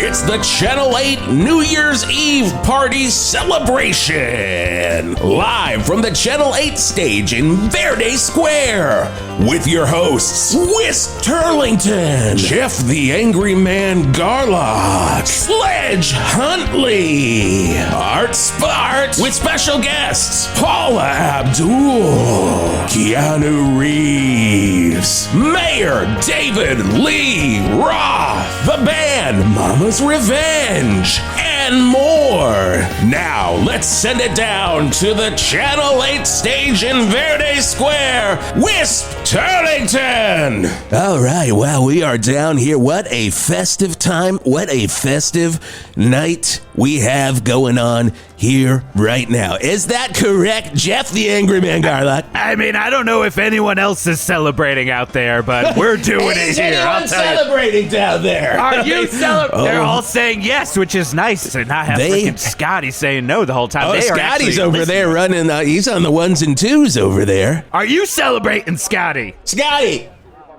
It's the Channel 8 New Year's Eve party celebration. Live from the Channel 8 stage in Verde Square. With your hosts, Wisp Turlington, Jeff the Angry Man Garlock, Sledge Huntley, Art Spart, with special guests, Paula Abdul, Keanu Reeves, Mayor David Lee Roth, the band Mama's Revenge, and more. Now, let's send it down to the Channel 8 stage in Verde Square, Wisp Turlington. All right, well, we are down here. What a festive time. What a festive night we have going on here right now. Is that correct, Jeff the Angry Man Garlock? I mean, I don't know if anyone else is celebrating out there, but we're doing it here. I'll celebrating down there? Are you celebrating? They're all saying yes, which is nice to not have freaking Scotty saying no the whole time. Oh, Scotty's over there running. He's on the ones and twos over there. Are you celebrating, Scotty? Scotty!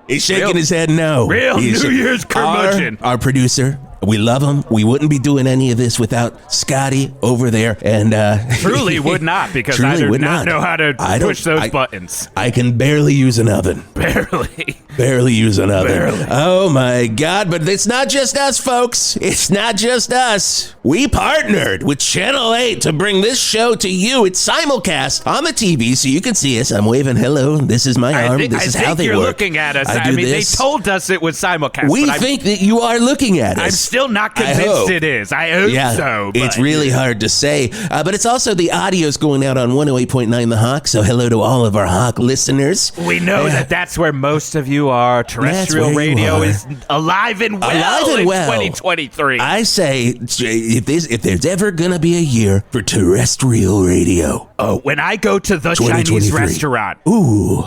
He's shaking his head no. Real New Year's curmudgeon. Our producer. We love him. We wouldn't be doing any of this without Scotty over there. And truly would not, because I do not know how to push those buttons. I can barely use an oven. Barely use an oven. Barely. Oh my God! But it's not just us, folks. It's not just us. We partnered with Channel 8 to bring this show to you. It's simulcast on the TV, so you can see us. I'm waving hello. This is my arm. This is how they work. You're looking at us. I mean, they told us it was simulcast. We think that you are looking at us. I'm still not convinced it is. I hope so. But it's really hard to say. But it's also the audio's going out on 108.9 The Hawk, so hello to all of our Hawk listeners. We know that that's where most of you are. Terrestrial radio is alive and well in 2023. I say, if there's ever going to be a year for terrestrial radio. Oh, when I go to the Chinese restaurant,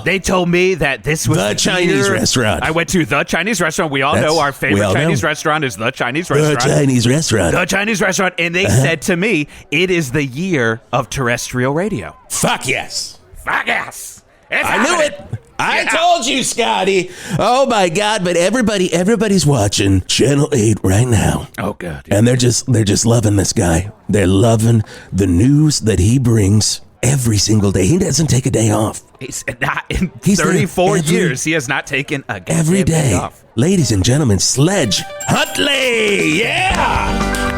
they told me that this was the Chinese restaurant. I went to the Chinese restaurant. We all know our favorite Chinese restaurant is the Chinese restaurant. The Chinese restaurant. The Chinese restaurant. And they said to me, it is the year of terrestrial radio. Fuck yes. Fuck yes. I knew it. I told you, Scotty. Oh my God! But everybody's watching Channel 8 right now. Oh good. And they're just loving this guy. They're loving the news that he brings every single day. He doesn't take a day off. He's not in 34 years. He has not taken a every day off. Ladies and gentlemen, Sledge Huntley. Yeah.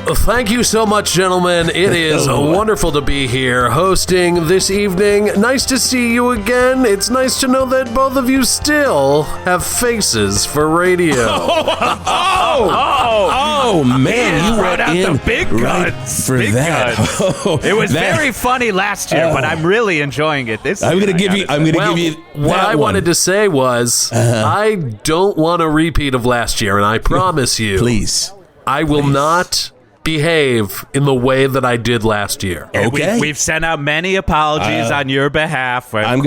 Thank you so much, gentlemen. It is wonderful to be here hosting this evening. Nice to see you again. It's nice to know that both of you still have faces for radio. Oh man, you brought out the big guns for that. It was very funny last year, but I'm really enjoying it this year. I'm going to give you what I wanted to say was I don't want a repeat of last year, and I promise you, please, I will not behave in the way that I did last year. Okay. We've sent out many apologies on your behalf. I'm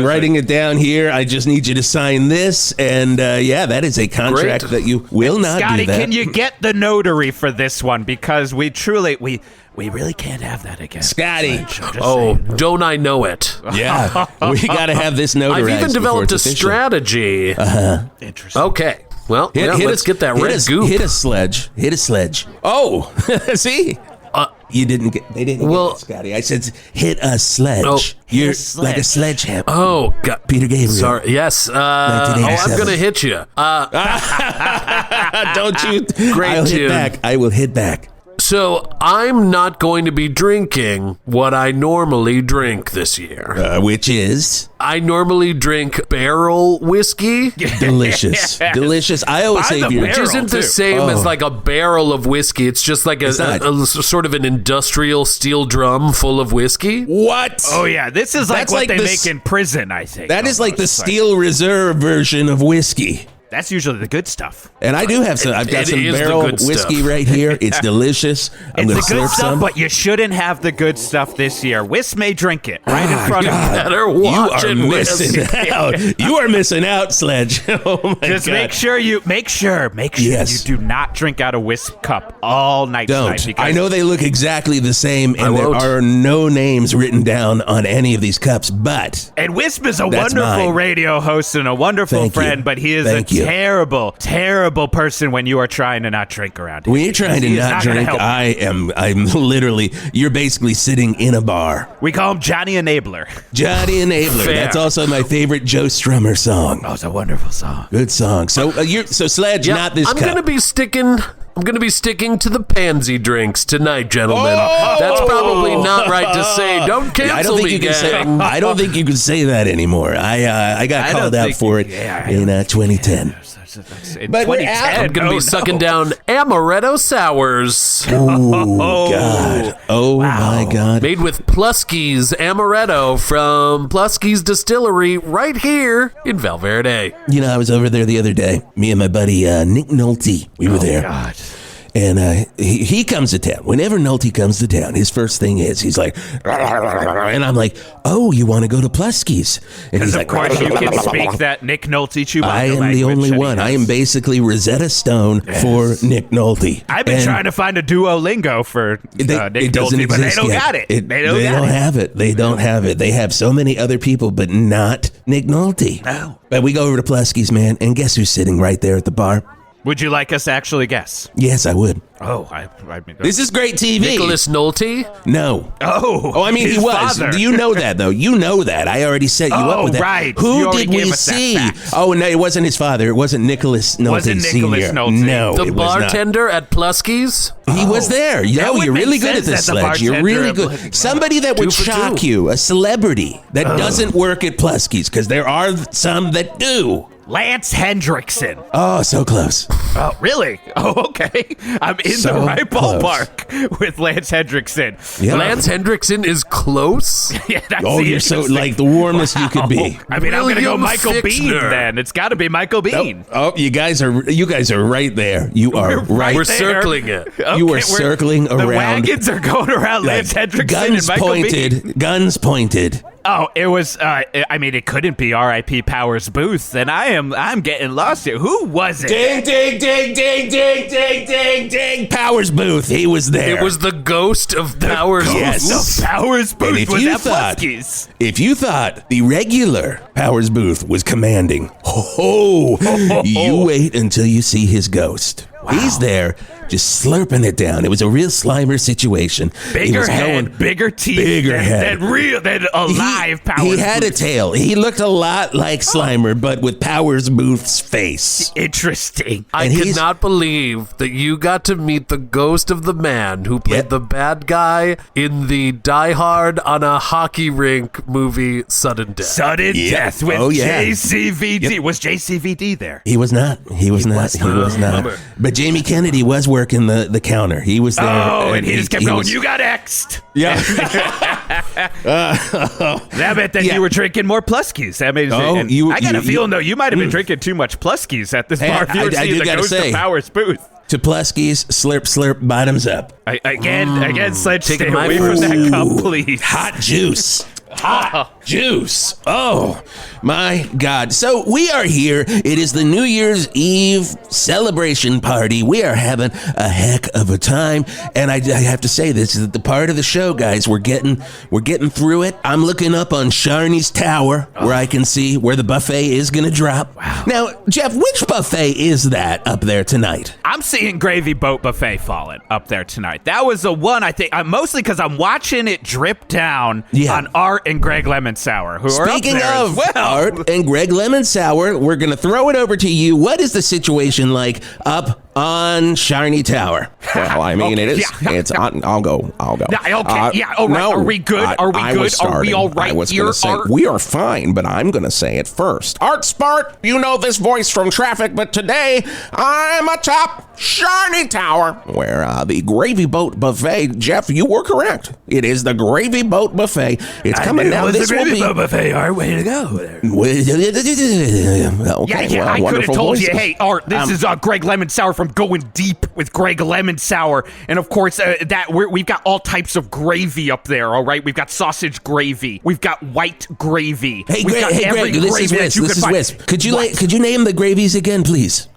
writing it down here. I just need you to sign this, and that is a contract that you will not Scotty, do that. can you get the notary for this one? Because we really can't have that again. Scotty. Don't I know it? Yeah. We got to have this notarized. I've even developed a strategy. Interesting. Okay. Well, let's get that red goop. Hit a sledge. Oh, see? They didn't get it, Scotty. I said hit a sledge. Oh, You're like a sledgehammer. Oh, God. Peter Gabriel. Sorry. Yes. I'm going to hit you. Don't you? Great tune. I will hit back. So I'm not going to be drinking what I normally drink this year. Which is? I normally drink barrel whiskey. Delicious. Delicious. I always say beer. Which isn't the same as like a barrel of whiskey. It's just like a sort of an industrial steel drum full of whiskey. What? Oh, yeah. This is like what they make in prison, I think. That is like the Steel Reserve version of whiskey. That's usually the good stuff. And I do have some. I've got some barrel whiskey right here. It's delicious. I'm going to serve some. But you shouldn't have the good stuff this year. Wisp may drink it right in front of you. Better watch it, missing out. You are missing out, Sledge. Oh my God. Just make sure you do not drink out a Wisp cup all night. Don't. I know they look exactly the same, and there are no names written down on any of these cups. And Wisp is a wonderful radio host and a wonderful friend, but he is a you. Terrible, terrible person when you are trying to not drink around him. When you're trying to not drink, I'm literally, you're basically sitting in a bar. We call him Johnny Enabler. Johnny Enabler. Fair. That's also my favorite Joe Strummer song. Oh, it's a wonderful song. Good song. So Sledge, not this I'm cup. gonna be sticking to the pansy drinks tonight, gentlemen. Oh! That's probably not right to say. Don't cancel me, gang. I don't think you can say that anymore. I got called out for it in 2010. In But we're 2010, I'm gonna be sucking down amaretto sours. Oh, God. Oh, my God. Made with Plusky's amaretto from Plusky's Distillery right here in Valverde. You know, I was over there the other day. Me and my buddy Nick Nolte. We were there. God. And he comes to town. Whenever Nolte comes to town, his first thing is he's like, and I'm like, oh, you want to go to Plusky's? And he's Of course, you can speak that Nick Nolte Chewbacca I am the only one. I am basically Rosetta Stone for Nick Nolte. I've been trying to find a Duolingo for Nick Nolte, but they don't got it. They don't have it. They don't have it. They have so many other people, but not Nick Nolte. No. But we go over to Plusky's, man, and guess who's sitting right there at the bar? Would you like us to actually guess? Yes, I would. Oh, I mean, This is great TV. Nicholas Nolte? No. Oh, I mean, he was. father. Do you know that, though? You know that. I already set you up with that. Right. Who You already did we gave us that see? fact. Oh, no, it wasn't his father. It wasn't Nicholas Nolte Wasn't Nicholas Sr. Nolte. No, The it was not. bartender at Plusky's? He was there. Yo, would you're make really good at sense this, as the Sledge. You're really bartender good. at Somebody that would 2 for shock 2. you, a celebrity that doesn't work at Plusky's, because there are some that do. Lance Hendrickson. Oh, so close. Oh, really? Oh, okay. I'm in So the right close. ballpark with Lance Hendrickson. Yeah. Lance Hendrickson is close? Yeah, that's Oh, the you're so interesting- like the warmest you could be. I mean, I'm going to go William Michael Bean Fichtner. then. It's got to be Michael Bean. Oh, you guys are right there. You are right. We're there. circling it. You are we're- circling The around. wagons are going around Lance Hendrickson Guns and Michael Bean. pointed. Guns pointed. Oh, it was. I mean, it couldn't be R.I.P. Powers Booth, and I'm getting lost here. Who was it? Ding, ding, ding, ding, ding, ding, ding, ding. Powers Booth. He was there. It was the ghost of Powers. Yes. The Powers And Booth if was you at thought- Plusky's. If you thought the regular Powers Booth was commanding, you wait until you see his ghost. He's there just slurping it down. It was a real Slimer situation. He Bigger was head, going- bigger teeth bigger head. than a live Powers He had a Booth. tail. He looked a lot like Slimer, but with Powers Booth's face. Interesting. I And could he's- not believe that you got to meet the ghost of the man who played Yep. the bad guy in the Die Hard on a hockey rink movie, Sudden Death. Sudden Yeah. death with Oh, yeah. JCVD. Was JCVD there? He was not. He was not. Bummer. But Jamie Kennedy was working the counter. He was there. Oh, and he just kept going, was- you got X'd. Yeah. That meant that Yeah. you were drinking more Plusky's. That made Oh, and you- I got a you- feeling, though, you might have been drinking too much Plusky's at this Hey, bar. If you were I seeing do the gotta ghost say- of Powers Booth. To Plusky's, slurp, slurp, bottoms up. Again, Sledge, stay Taking my away from that Ooh, cup, please. Hot juice. Hot juice. Oh, my God. So we are here. It is the New Year's Eve celebration party. We are having a heck of a time. And I have to say, this is the part of the show, guys. We're getting through it. I'm looking up on Sharney's Tower where I can see where the buffet is going to drop. Wow. Now, Jeff, which buffet is that up there tonight? I'm seeing Gravy Boat Buffet falling up there tonight. That was the one, I think, mostly because I'm watching it drip down on Art and Greg Lemon Sour, who are up Speaking there of as well. Art and Greg Lemon Sour, we're going to throw it over to you. What is the situation like up on Shiny Tower? Well, I mean, it is. Yeah. It's. I'll go. Yeah, okay. Yeah, all right. Are we good? Are we I good? was Are we starting. all right I was here, gonna say Art? we are fine, but I'm going to say it first. Art Spart, you know this voice from traffic, but today I'm atop Shiny Tower, where the Gravy Boat Buffet. Jeff, you were correct. It is the Gravy Boat Buffet. It's coming down. This will be. Buffet. Art, way to go there. Okay, Yeah, well, I could wonderful have told voices. you, hey, Art, this is Greg Lemon Sour from Going Deep with Greg Lemon Sour. And of course, we've got all types of gravy up there, all right? We've got sausage gravy. We've got white gravy. Hey, We've got every Greg, this is gravy that Wisp. you This could is find. Wisp. Could you What? could you name the gravies again, please?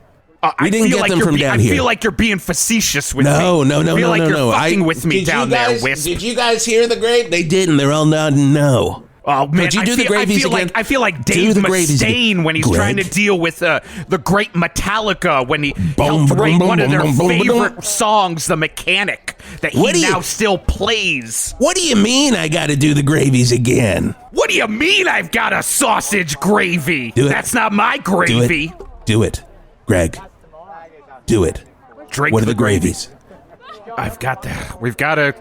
We didn't get them from down here. I feel like you're being facetious with me. No. I feel like you're fucking I- with me did you down guys- there, Wisp. Did you guys hear the grave? They didn't. They're all nodding no. Oh man, Would you do the gravies again? I feel like Do Dave the gravies Mustaine again. when he's Greg? trying to deal with the great Metallica when he Boom, helped write boom, one of boom, their boom, boom, favorite boom. songs, "The Mechanic," that What do he you- now still plays. What do you mean I got to do the gravies again? What do you mean I've got a sausage gravy? Do it. That's not my Do gravy. it. Do it. Greg. Do it. Drink What are the the gravies? I've got that. We've got a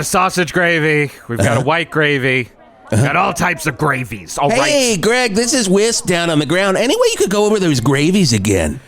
sausage gravy. We've got a white gravy. Got all types of gravies. All right. Hey, Greg, this is Whisk down on the ground. Any way you could go over those gravies again?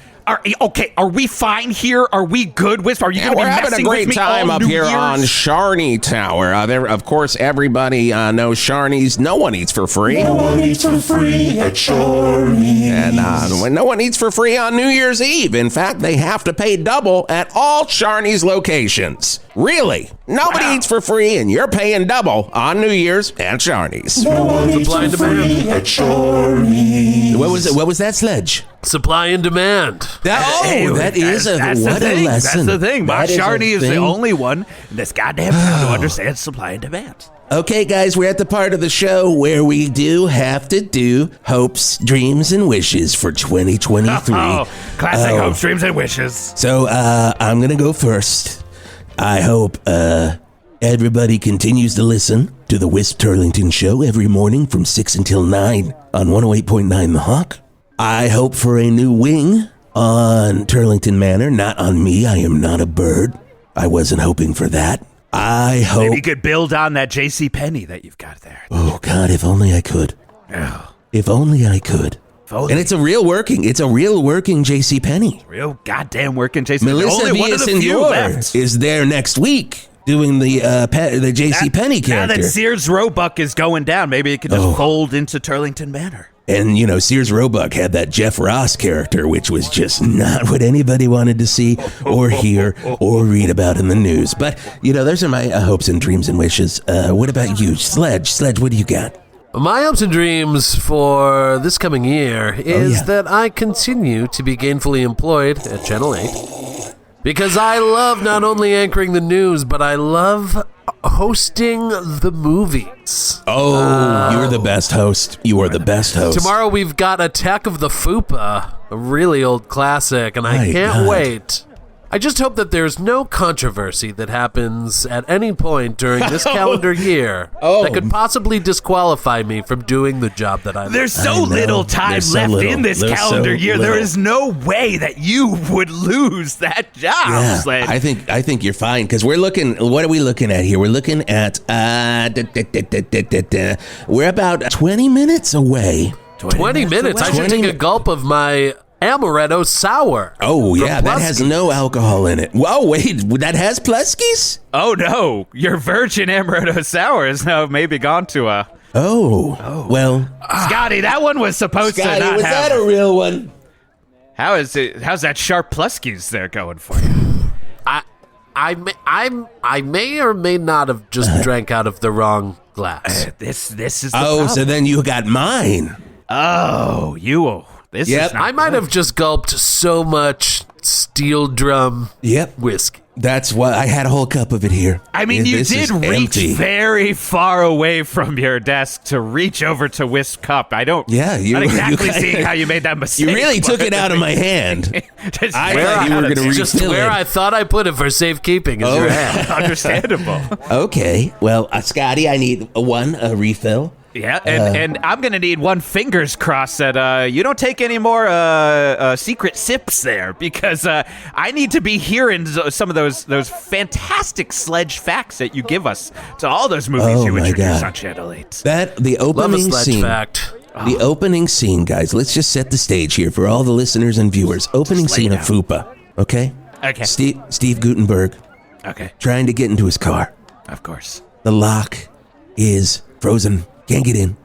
Okay, are we fine here? Are we good, Wisp? Are you Yeah, going to we're be having a messing great with me time all up New here Year's? on Sharney Tower. Of course, everybody knows Sharney's. No one eats for free. No one eats for free at Charlie's. And when no one eats for free on New Year's Eve. In fact, they have to pay double at all Sharney's locations. Really? Nobody eats for free, and you're paying double on New Year's at Sharney's. No one eats Supply and for free at Charlie's. What was that, Sledge? Supply and demand. That is That's what the a thing. lesson. That's the thing. Mark That is a Sharney is the thing. only one in this goddamn town who understands supply and demand. Okay, guys, we're at the part of the show where we do have to do hopes, dreams, and wishes for 2023. Oh, classic hopes, dreams, and wishes. So I'm going to go first. I hope everybody continues to listen to the Wisp Turlington Show every morning from 6 until 9 on 108.9 The Hawk. I hope for a new wing on Turlington Manor, not on me. I am not a bird. I wasn't hoping for that. I hope... Maybe you could build on that J.C. Penney that you've got there. Oh, God, if only I could. Oh, If only I could. only. And it's a real working J.C. Penney. real goddamn working J.C. Melissa Only one of the few Villasenor left. is there next week doing the J.C. Penney Now character. that Sears Roebuck is going down, maybe it could just fold into Turlington Manor. And, Sears Roebuck had that Jeff Ross character, which was just not what anybody wanted to see or hear or read about in the news. But, those are my hopes and dreams and wishes. What about you? Sledge, what do you got? My hopes and dreams for this coming year is that I continue to be gainfully employed at Channel 8. Because I love not only anchoring the news, but I love hosting the movies. Oh, you're the best host. You are the best host. Tomorrow we've got Attack of the Fupa, a really old classic, and I My can't God. wait. I just hope that there's no controversy that happens at any point during this calendar year that could possibly disqualify me from doing the job that I love. There's so I know. little time There's so left little. in this There's calendar so year. There little. is no way that you would lose that job, Yeah, Sledge. I think you're fine because we're looking. What are we looking at here? We're looking at we're about 20 minutes away. 20 minutes? I should 20 take a gulp of my Amaretto Sour. Oh from yeah, that has Plusky. no alcohol in it. Whoa, wait, that has Pluskies? Oh no, your virgin Amaretto Sour is now maybe gone to a... Oh, well, Scotty, that one was supposed to Scotty, not was have... that a real one? How's that Sharp Pluskies there going for you? I may or may not have just drank out of the wrong glass. This is the Oh, problem. so then you got mine. Oh, you... This Yep. is not I might have just gulped so much steel drum Yep, whiskey. that's what I had a whole cup of it here. I mean, you This did is reach empty. very far away from your desk to reach over to Wisp Cup. I don't... Yeah, not exactly seeing how you made that mistake. You really took but- it out of my hand. Just I where thought you were going to Just refill where it. I thought I put it for safekeeping is your hand. Understandable. Okay, well, Scotty, I need a refill. Yeah, and I'm gonna need one fingers crossed that you don't take any more secret sips there because I need to be hearing some of those fantastic Sledge facts that you give us to all those movies Oh, you my introduce God. on Channel 8. The Love a opening sledge scene. fact. The opening scene, guys. Let's just set the stage here for all the listeners and viewers. Opening Just lay scene of down. Fupa. Okay. Okay. Steve Gutenberg Okay, trying to get into his car. of course. The lock is frozen. Can't get in.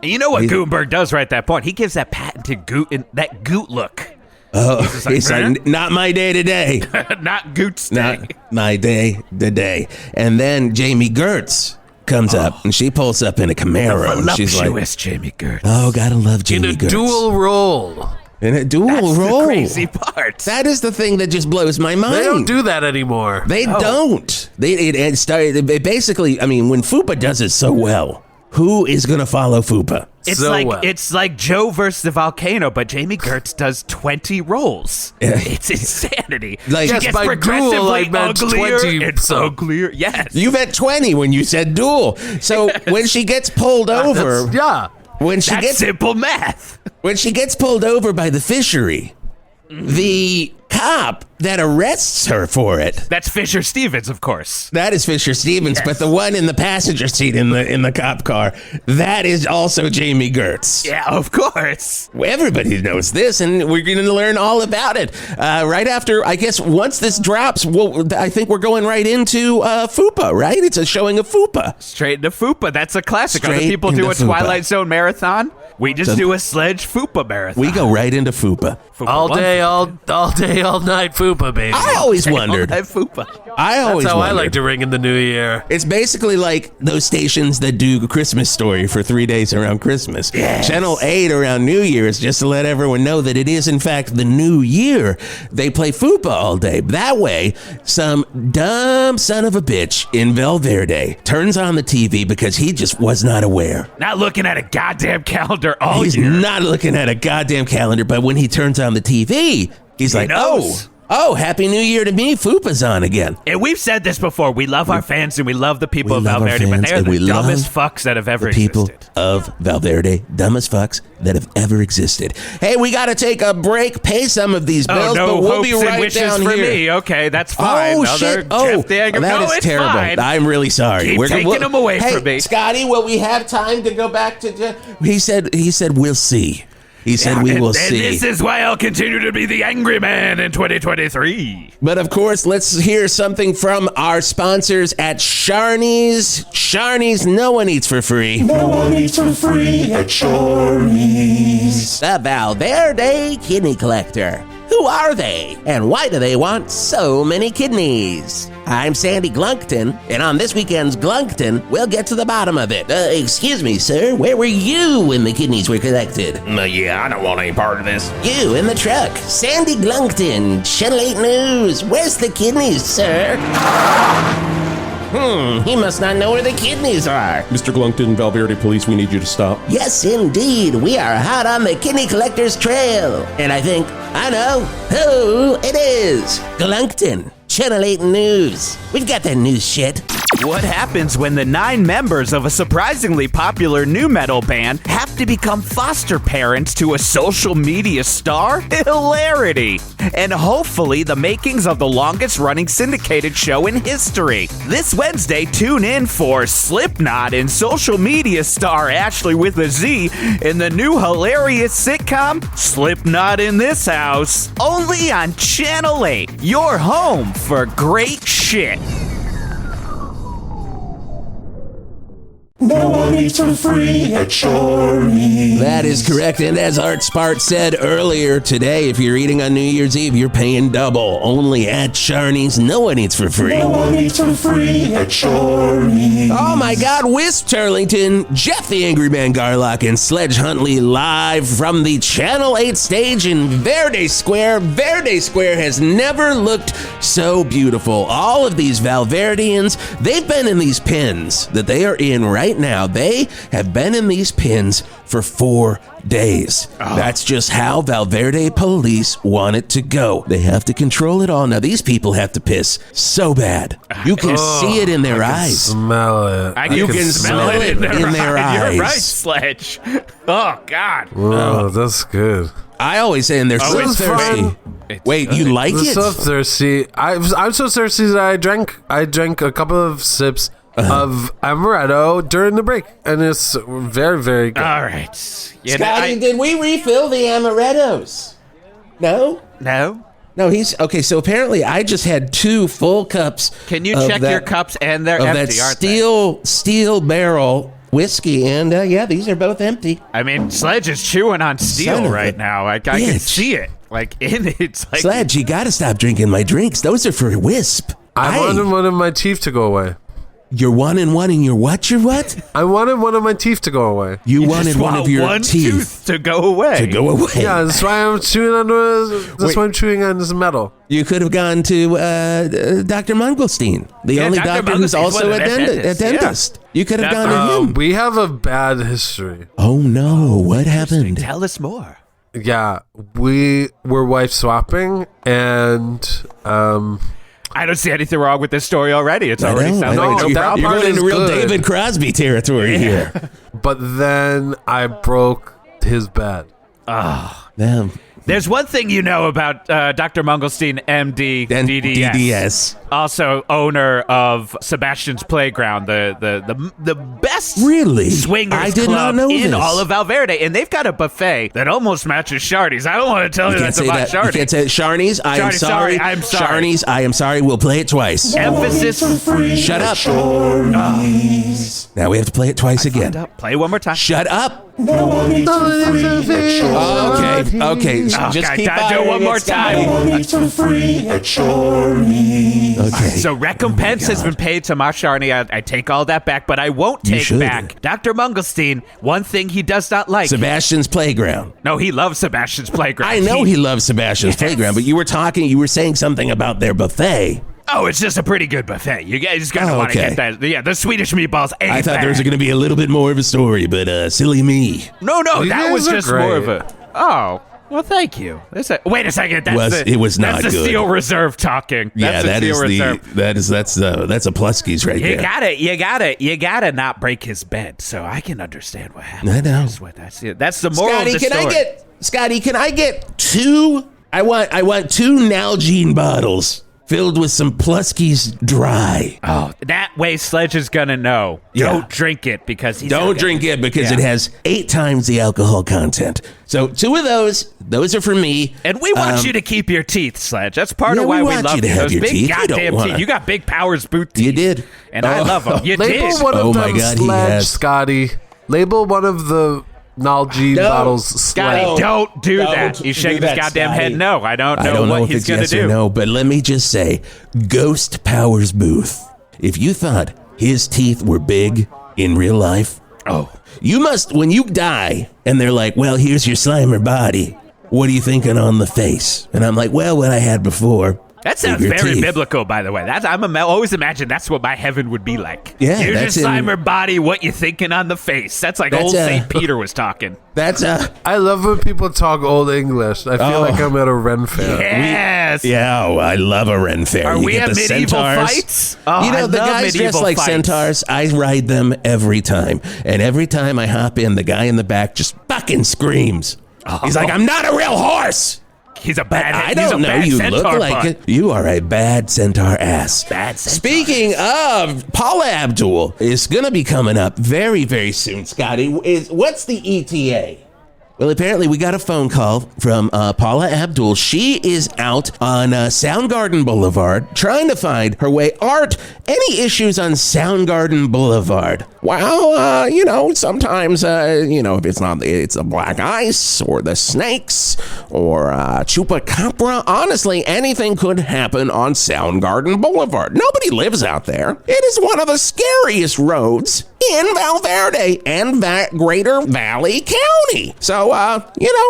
And you know what Gutenberg does right at that point? He gives that patented that Goot look. Oh, just like, it's like, not my day today. Not Goot's day. Not my day today. And then Jamie Gertz comes up and she pulls up in a Camaro and she's like, Voluptuous Jamie Gertz. oh, gotta love In Jamie a Gertz. dual role. In a dual That's role. the crazy part. That is the thing that just blows my mind. They don't do that anymore. They don't. It basically, I mean, when Fupa does it so well, who is going to follow Fupa? It's like Joe versus the volcano, but Jamie Gertz does 20 rolls. It's insanity. Like, she yes, gets by progressively duel, I meant uglier 20, and so- uglier. Yes. You meant 20 when you said duel. So when she gets pulled over, when she That's gets simple math. when she gets pulled over by the fishery, the cop that arrests her for it. That's Fisher Stevens, of course. That is Fisher Stevens, Yes. but the one in the passenger seat in the cop car, that is also Jamie Gertz. Yeah, of course. Everybody knows this, and we're going to learn all about it right after. I guess once this drops, I think we're going right into Fupa. Right? It's a showing of Fupa. Straight into Fupa. That's a classic. Other Straight people do a into Fupa. Twilight Zone marathon. We just do a Sledge Fupa marathon. We go right into Fupa. Fupa All one, day, all night, Fupa, baby. I always Fupa wondered. two, Fupa. I always That's how I wondered. like to ring in the new year. It's basically like those stations that do Christmas Story for 3 days around Christmas. Yes. Channel 8 around New Year's, just to let everyone know that it is, in fact, the new year. They play Fupa all day. That way, some dumb son of a bitch in Valverde turns on the TV because he just was not aware. Not looking at a goddamn calendar all He's year. not looking at a goddamn calendar, but when he turns on the TV, he's like, knows. oh, Happy New Year to me. Fupa's on again. And we've said this before. We love our fans and we love the people we of love our Valverde, but fans they're and the we love dumbest fucks that have ever The people existed. of Valverde, dumbest fucks that have ever existed. Hey, we got to take a break, pay some of these bills, Oh, no but we'll hopes be and right wishes down for here. me. Okay, that's fine. Oh, Another shit. Oh, Jeff the Angry- that no, is it's terrible. fine. I'm really sorry. Keep taking them away hey, from me. Scotty, will we have time to go back to... He said, we'll see. He said, we will and see. this is why I'll continue to be the angry man in 2023. But of course, let's hear something from our sponsors at Sharnies. Sharnies, no one eats for free. No one eats for free at Sharnies. The Valverde Kidney Collector. Who are they? And why do they want so many kidneys? I'm Sandy Glunkton, and on this weekend's Glunkton, we'll get to the bottom of it. Excuse me, sir, where were you when the kidneys were collected? Yeah, I don't want any part of this. You in the truck. Sandy Glunkton, Channel 8 News. Where's the kidneys, sir? He must not know where the kidneys are. Mr. Glunkton, Valverde Police, we need you to stop. Yes, indeed. We are hot on the kidney collector's trail. And I think I know who it is. Glunkton, Channel 8 News. We've got that news shit. What happens when the 9 members of a surprisingly popular nu metal band have to become foster parents to a social media star? Hilarity! And hopefully the makings of the longest running syndicated show in history. This Wednesday, tune in for Slipknot and social media star Ashley with a Z in the new hilarious sitcom Slipknot in This House. Only on Channel 8, your home for great shit. No one eats for free at Sharnies. That is correct. And as Art Spart said earlier today, if you're eating on New Year's Eve, you're paying double. Only at Sharnies. No one eats for free. No one eats for free at Sharnies. Oh my God, Wisp Turlington, Jeff the Angry Man Garlock, and Sledge Huntley live from the Channel 8 stage in Verde Square. Verde Square has never looked so beautiful. All of these Valverdians, they've been in these pins that they are in right now. They have been in these pins for 4 days. That's just how Valverde police want it to go. They have to control it all. Now, these people have to piss so bad. You can see it in their eyes. Smell it. You can smell it in their eyes. You're right, Sledge. Oh, God. Whoa, that's good. I always say, and they're so it's thirsty. fun. Wait, you like I'm it? so thirsty. I'm so thirsty that I drank a couple of sips of amaretto during the break, and it's very, very good. All right. Yeah, Scotty, did we refill the amarettos? No? no? No, he's okay. So apparently, I just had 2 full cups. Can you of check that- your cups? And they're of empty, that aren't they? steel barrel whiskey, and yeah, these are both empty. I mean, Sledge is chewing on Son steel of right a now. I can bitch. see it. Like, it's like... Sledge, you got to stop drinking my drinks. Those are for Wisp. I wanted one of my teeth to go away. You're wanting your what? Your what? I wanted one of my teeth to go away. You You wanted just one want of your one teeth tooth to go away. to go away. Yeah, that's why I'm chewing on this metal. You could have gone to Dr. Mungelstein, the only Dr. doctor who's Mungelstein's also one of a the dentists, dentist. You could have That's- gone to him. We have a bad history. Oh no, what happened? Tell us more. Yeah, we were wife swapping, and I don't see anything wrong with this story already. It's I already know, sounds I like know. no that problem. You're part going is into real good. David Crosby territory here. but then I broke his bed. Damn. There's one thing you know about Dr. Mungelstein, MD, Then DDS. DDS. Also owner of Sebastian's Playground, the best Really? swingers I did club not know in this. all of Valverde, and they've got a buffet that almost matches Shardy's. I don't want to tell you, You can't that's say about that. Shardy. You can't say Sharnies. I am Shardy, sorry. I'm sorry. Sharnies, I am sorry. We'll play it twice. Emphasis. Shut up. Now we have to play it twice again. Play one more time. Shut up. No one needs for free at Shorty. Okay. Oh, Just God, keep do it on. one more It's time. No one needs for free at Shorty. Okay. So recompense has been paid to Masharni. I take all that back, but I won't You take should. back Dr. Mungelstein. One thing he does not like. Sebastian's Playground. No, he loves Sebastian's Playground. I know he loves Sebastian's Yes. Playground, but you were saying something about their buffet. Oh, it's just a pretty good buffet. You guys gotta Oh, want to okay. get that. Yeah, the Swedish meatballs ain't I thought there was bad. going to be a little bit more of a story, but silly me. No, You that guys was are just more of great. a. Oh, well, thank you. Wait a second. It was not That's the good. Steel Reserve talking. Yeah, That's the Steel Reserve. that's a Plusky's right You there. you gotta not break his bed, so I can understand what happened. I know. That's it. That's the moral of the story. Scotty, can I get two? I want two Nalgene bottles filled with some Plusky's dry. Oh, that way Sledge is gonna know. Yeah. Don't drink it because he's Don't drink it because it has 8 times the alcohol content. So 2 of those are for me. And we want you to keep your teeth, Sledge. That's part Yeah, of why we we want love you to you. have Those your big teeth. You don't goddamn wanna- teeth. You got big Powers boot teeth. You did. And I love them. You Label did. one of Oh my them God, he Sledge, has. Scotty. Label one of the Nalgene No, bottles Scotty, Sledge. don't do that. He's do shaking his that, goddamn Scotty. head no. I don't know I don't know what if he's it's gonna yes do. or no, but let me just say, Ghost Powers Booth. If you thought his teeth were big in real life, you must, when you die, and they're like, well, here's your Slimer body. What are you thinking on the face? And I'm like, well, what I had before. That sounds bigger very teeth. biblical, by the way. Always imagine that's what my heaven would be like. Yeah, Here's that's your in- Slimer body, what you thinking on the face. That's like That's, old St. Peter was talking. That's I love when people talk Old English. I feel like I'm at a Ren fair. Yes. I love a Ren fair. Are You we get at the medieval centaurs. fights? Oh, You know, I the love guys medieval dressed like fights. centaurs, I ride them every time. And every time I hop in, the guy in the back just fucking screams. He's like, I'm not a real horse. He's a bad. I he's don't a know. bad You centaur look like butt. it. You are a bad centaur ass. Bad centaur. Speaking of, Paula Abdul is going to be coming up very, very soon, Scotty. What's the ETA? Well, apparently we got a phone call from Paula Abdul. She is out on Soundgarden Boulevard trying to find her way. Art, any issues on Soundgarden Boulevard? Well, sometimes, if it's the black ice or the snakes or chupacabra. Honestly, anything could happen on Soundgarden Boulevard. Nobody lives out there. It is one of the scariest roads in Valverde and that Greater Valley County. So,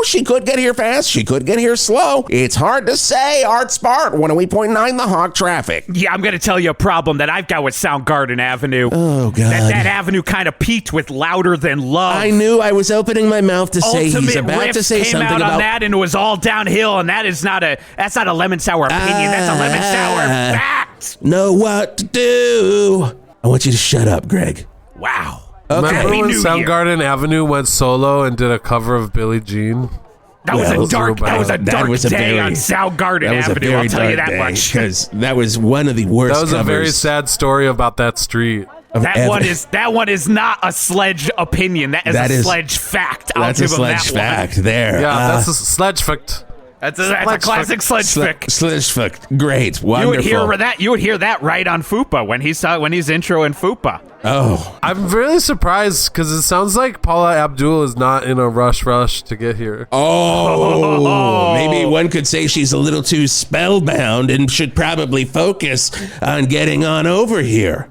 she could get here fast. She could get here slow. It's hard to say. Art Spart, 108.9 The Hawk Traffic. Yeah, I'm going to tell you a problem that I've got with Soundgarden Avenue. Oh, God. That avenue kind of peaked with Louder Than Love. I knew I was opening my mouth to say Ultimate he's about to Riffs say came something out about on that, and it was all downhill. And that's not a lemon sour opinion. That's a lemon sour fact. know what to do. I want you to shut up, Greg. Wow. Remember Happy when New Year. Soundgarden Avenue went solo and did a cover of Billie Jean? That was Well, a dark day on Soundgarden Avenue. I'll tell you that much. Because that was one of the worst That was a very covers sad story about that street. of That ever. one is not a Sledge opinion. That is a Sledge fact. I'll That's a give him Sledge that fact one. there. Yeah, that's a sledge fact. That's a classic Sledge fact. Sledge fact. Great. You Wonderful. would hear that right on Fupa when he's intro in Fupa. Oh, I'm really surprised because it sounds like Paula Abdul is not in a rush to get here. maybe one could say she's a little too spellbound and should probably focus on getting on over here.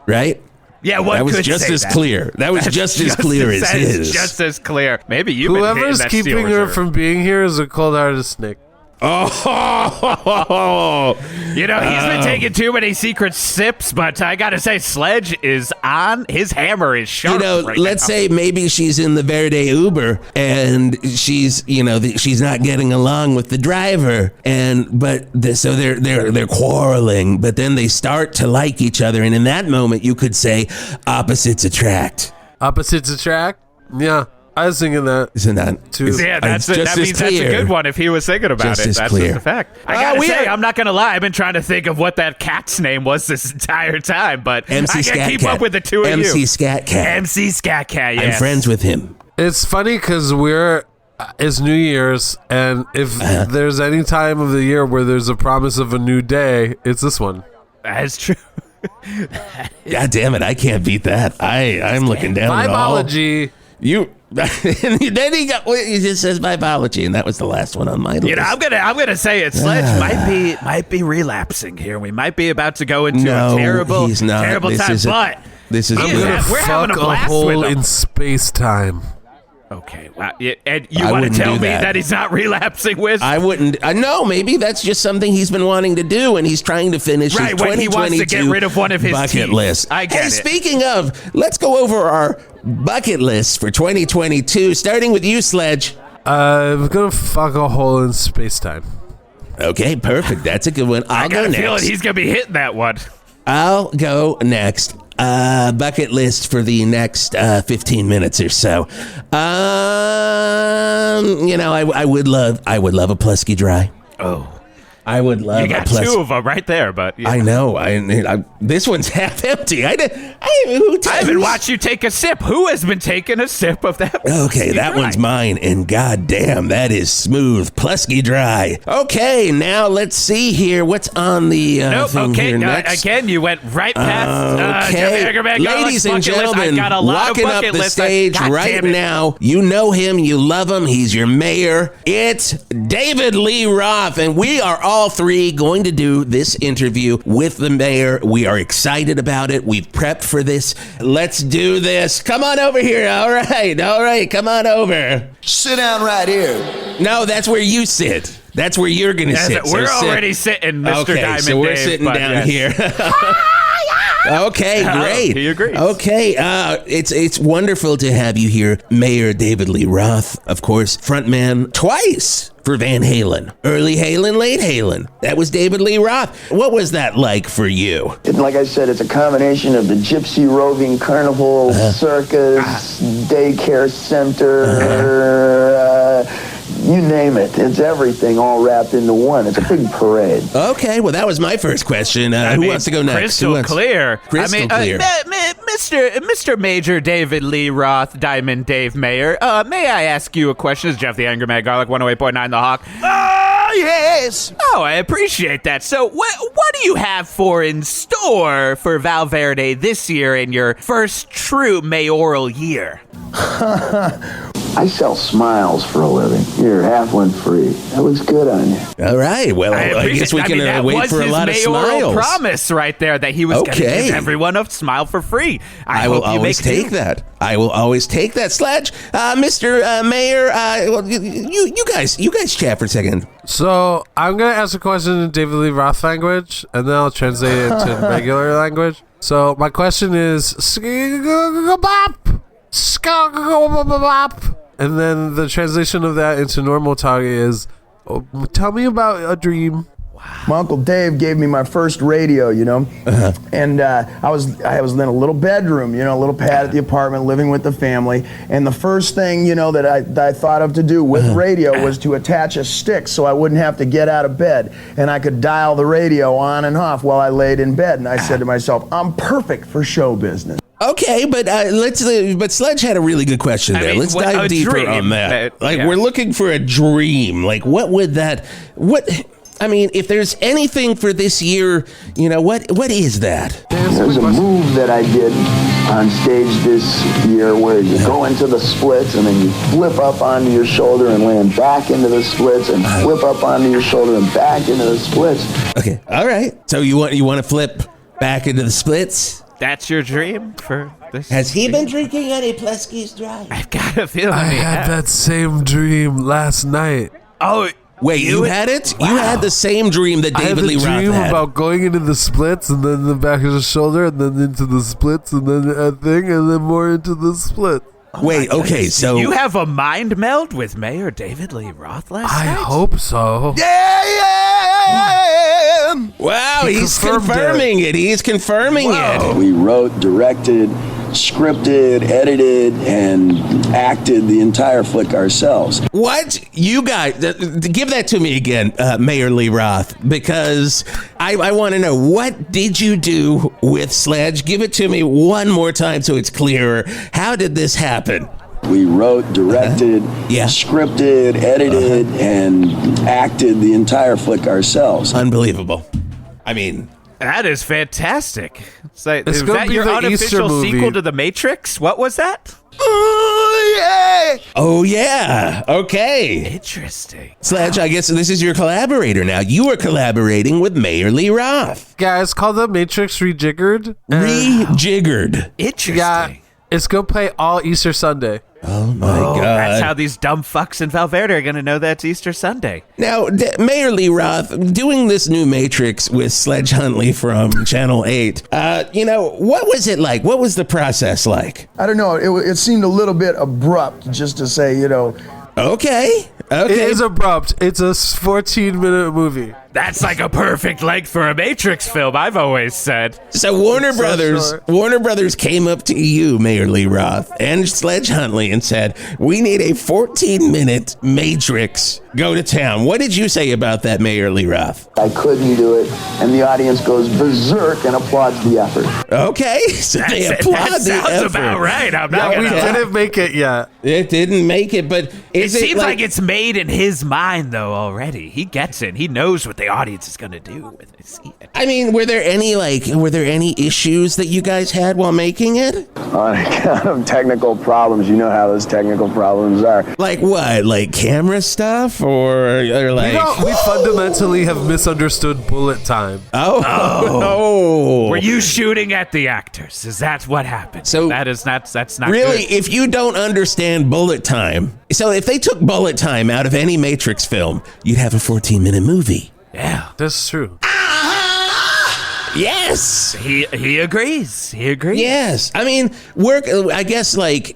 right? Yeah, one That was could just say as that. clear. That was just as clear as that is his. just as clear. Maybe you've been hitting Whoever's that keeping steel her reserve. from being here is a cold-hearted snake. Oh, You know, he's been taking too many secret sips, but I gotta say, Sledge is on. His hammer is sharp. Right let's now. say maybe she's in the Verde Uber and she's, she's not getting along with the driver, so they're quarreling, but then they start to like each other, and in that moment, you could say opposites attract. Opposites attract? Yeah, I was thinking that. Isn't that too? Yeah, it's that just as means that's a clear. good one if he was thinking about Just it. as That's clear. just a fact. I gotta we say, are- I'm not gonna lie. I've been trying to think of what that cat's name was this entire time, but MC I Scat can't keep Cat. up with the two of MC you. Scat Cat. MC Scat Cat, yes. I'm friends with him. It's funny because it's New Year's, and if there's any time of the year where there's a promise of a new day, it's this one. That's true. God damn it, I can't beat that. I'm looking down at all. Vibology. You then he just says Vibology, and that was the last one on my list. You know, I'm gonna say it. Sledge might be relapsing here. We might be about to go into No, a terrible he's not. time. But This is I'm good. gonna- we're having a Fuck a blast hole with him. in space-time. okay, wow. And you I want to wouldn't tell do me that. that he's not relapsing with? I wouldn't. No, maybe that's just something he's been wanting to do, and he's trying to finish his Right, when he 2022 wants to get rid of one of his bucket teeth. list. I get hey, it. speaking of, let's go over our bucket list for 2022, starting with you, Sledge. I'm gonna fuck a hole in space-time. Okay, perfect. That's a good one. I I'll got go a feeling next. he's gonna be hitting that one. I'll go next. Bucket list for the next 15 minutes or so. I would love a Plusky Dry. Oh, I would love you got a Plusky. two of them right there, but yeah. I know. This one's half empty. Who I haven't watched you take a sip. Who has been taking a sip of that? Okay, that Dry? one's mine, and goddamn, that is smooth, Plusky Dry. Okay, now let's see here. What's on the Nope. thing Okay. here next? Again, you went right past. Okay, Jeff Ackerman, ladies and gentlemen, I've got a lot walking of up bucket the lists. stage God right damn it. now. You know him, you love him. He's your mayor. It's David Lee Roth, and we are all three going to do this interview with the mayor. We are excited about it. We've prepped for this. Let's do this. Come on over here. All right. Come on over. Sit down right here. No, that's where you sit. That's where you're going to sit. We're So sit. already sitting, Mr. Okay, Diamond so we're Dave, sitting but down yes. here. Okay, great. he agrees. Okay, it's wonderful to have you here, Mayor David Lee Roth, of course, frontman twice for Van Halen. Early Halen, late Halen. That was David Lee Roth. What was that like for you? And like I said, it's a combination of the Gypsy Roving Carnival, circus, daycare center, you name it. It's everything all wrapped into one. It's a big parade. Okay, well, that was my first question. Who wants to go next? Crystal Who wants- clear. Crystal clear. Mr. Major David Lee Roth, Diamond Dave Mayor, may I ask you a question? This is Jeff the Angry Man Garlic, 108.9 The Hawk. Oh, yes. Oh, I appreciate that. So what do you have in store for Val Verde this year in your first true mayoral year? I sell smiles for a living. Here, have one free. That looks good on you. All right, well, I guess we can that wait was for a his lot of mayoral smiles. promise right there that he was going to Okay. give everyone a smile for free. I will hope you always make take do. that. I will always take that. Sledge, Mr. Mayor. Well, you guys chat for a second. So I'm gonna ask a question in David Lee Roth language, and then I'll translate it into regular language. So my question is, and then the translation of that into normal talk is, tell me about a dream. My Uncle Dave gave me my first radio, and I was in a little bedroom, a little pad at the apartment, living with the family. And the first thing, that I thought of to do with radio was to attach a stick so I wouldn't have to get out of bed, and I could dial the radio on and off while I laid in bed. And I said to myself, I'm perfect for show business. Okay, but but Sledge had a really good question there. mean, Let's what- dive a deeper dream, on that. yeah. We're looking for a dream. Like, what would that? I mean, if there's anything for this year, what is that? There's a move that I did on stage this year where you go into the splits and then you flip up onto your shoulder and land back into the splits and flip up onto your shoulder and back into the splits. Okay, all right. So you want to flip back into the splits? That's your dream for this? Has he been drinking any Plesky's Dry? I've got a feeling I he had has. that same dream last night. Oh, Wait, you had it? You had the same dream that I had David the Lee Roth dream had. about going into the splits and then the back of the shoulder and then into the splits and then a thing and then more into the split. Wait, okay, so you have a mind meld with Mayor David Lee Roth last I night? hope so. wow, He he's confirmed confirming it. He's confirming it. We wrote, directed, scripted, edited, and acted the entire flick ourselves. What? You guys, give that to me again, Mayor Lee Roth, because I want to know, what did you do with Sledge? Give it to me one more time so it's clearer. How did this happen? We wrote, directed, Yeah. scripted, edited, and acted the entire flick ourselves. Unbelievable. I mean, That is fantastic. It's like, It's is gonna that be your the unofficial Easter movie. sequel to The Matrix? What was that? oh yeah, okay. Interesting. Sledge, I guess this is your collaborator now. You are collaborating with Mayor Lee Roth. Guys, call the Matrix Rejiggered. Rejiggered. Interesting. Yeah, it's going to play all Easter Sunday. Oh my God. That's how these dumb fucks in Valverde are going to know that's Easter Sunday. Now, Mayor Lee Roth, doing this new Matrix with Sledge Huntley from Channel 8, what was it like? What was the process like? I don't know. It seemed a little bit abrupt just to say, Okay. It is abrupt. It's a 14-minute movie. That's like a perfect length for a Matrix film, I've always said. So Warner So Brothers, short. Warner Brothers came up to you, Mayor Lee Roth, and Sledge Huntley and said, "We need a 14-minute Matrix. Go to town." What did you say about that, Mayor Lee Roth? I couldn't do it, and the audience goes berserk and applauds the effort. Okay, so they applaud that the sounds effort. about right. I'm not Yeah, we gonna lie. didn't make it yet. It didn't make it, but It is it seems like it's made in his mind, though, already. He gets it. He knows what the audience is going to do when they see it. I mean, were there any issues that you guys had while making it? On account of technical problems, you know how those technical problems are. Like what? Like camera stuff or like We fundamentally have misunderstood bullet time. oh. Were you shooting at the actors? Is that what happened? So- that's not Really, good. if you don't understand bullet time, so if they took bullet time out of any Matrix film, you'd have a 14-minute movie. Yeah. That's true. Yes. He agrees. He agrees. Yes. I mean, I guess,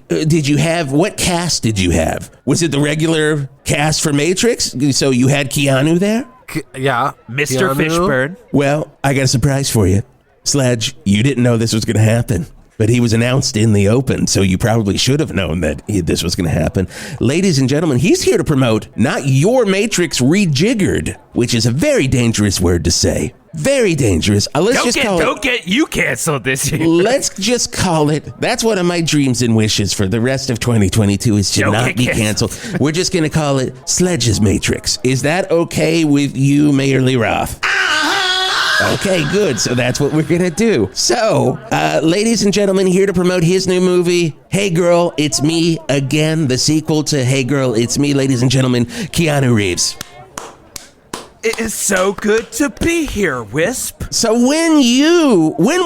did you have, what cast did you have? Was it the regular cast for Matrix? So you had Keanu there? Yeah. Mr. Keanu? Fishburne. Well, I got a surprise for you. Sledge, you didn't know this was going to happen, but he was announced in the open, so you probably should have known that this was going to happen. Ladies and gentlemen, he's here to promote not your Matrix Rejiggered, which is a very dangerous word to say. Very dangerous. Don't get you canceled this year. Let's just call it. That's one of my dreams and wishes for the rest of 2022 is to Don't not get be canceled. canceled. We're just going to call it Sledge's Matrix. Is that okay with you, Mayor Lee Roth? Okay, good. So that's what we're going to do. So, ladies and gentlemen, here to promote his new movie, Hey Girl, It's Me Again, the sequel to Hey Girl, It's Me, ladies and gentlemen, Keanu Reeves. It is so good to be here, Wisp. So when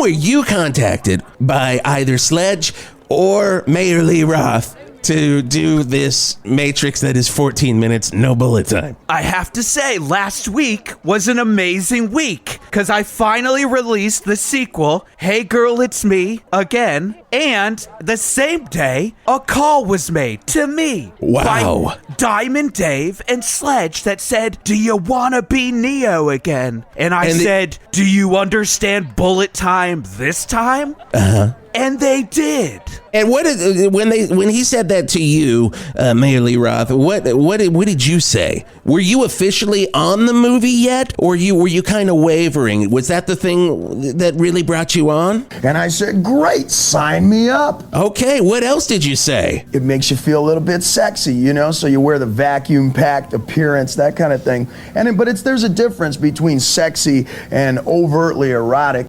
were you contacted by either Sledge or Mayor Lee Roth to do this Matrix that is 14 minutes, no bullet time? I have to say, last week was an amazing week because I finally released the sequel, Hey Girl, It's Me Again, and the same day, a call was made to me Wow. by Diamond Dave and Sledge that said, "Do you want to be Neo again?" And I And said, "Do you understand bullet time this time?" Uh-huh. And they did. And when he said that to you, Mayor Lee Roth, what did you say? Were you officially on the movie yet, or were you kind of wavering? Was that the thing that really brought you on? And I said, great, sign me up. Okay, what else did you say? It makes you feel a little bit sexy, so you wear the vacuum-packed appearance, that kind of thing. But there's a difference between sexy and overtly erotic.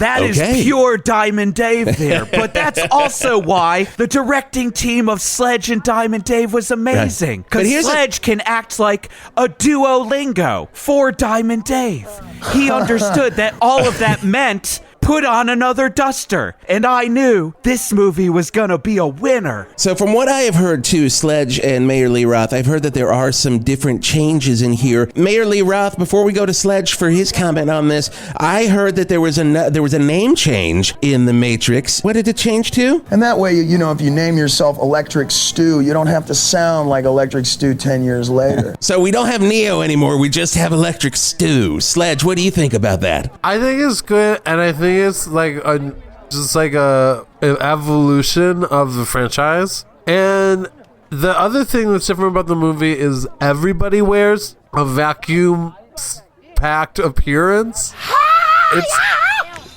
That is pure Diamond Dave there. But that's also why the directing team of Sledge and Diamond Dave was amazing. Because Sledge can act like a Duolingo for Diamond Dave. He understood that all of that meant put on another duster. And I knew this movie was going to be a winner. So from what I have heard too, Sledge and Mayor Lee Roth, I've heard that there are some different changes in here. Mayor Lee Roth, before we go to Sledge for his comment on this, I heard that there was a name change in The Matrix. What did it change to? And that way, you know, if you name yourself Electric Stew, you don't have to sound like Electric Stew 10 years later. So we don't have Neo anymore. We just have Electric Stew. Sledge, what do you think about that? I think it's good, and I think it's like an evolution of the franchise. And the other thing that's different about the movie is everybody wears a vacuum packed appearance.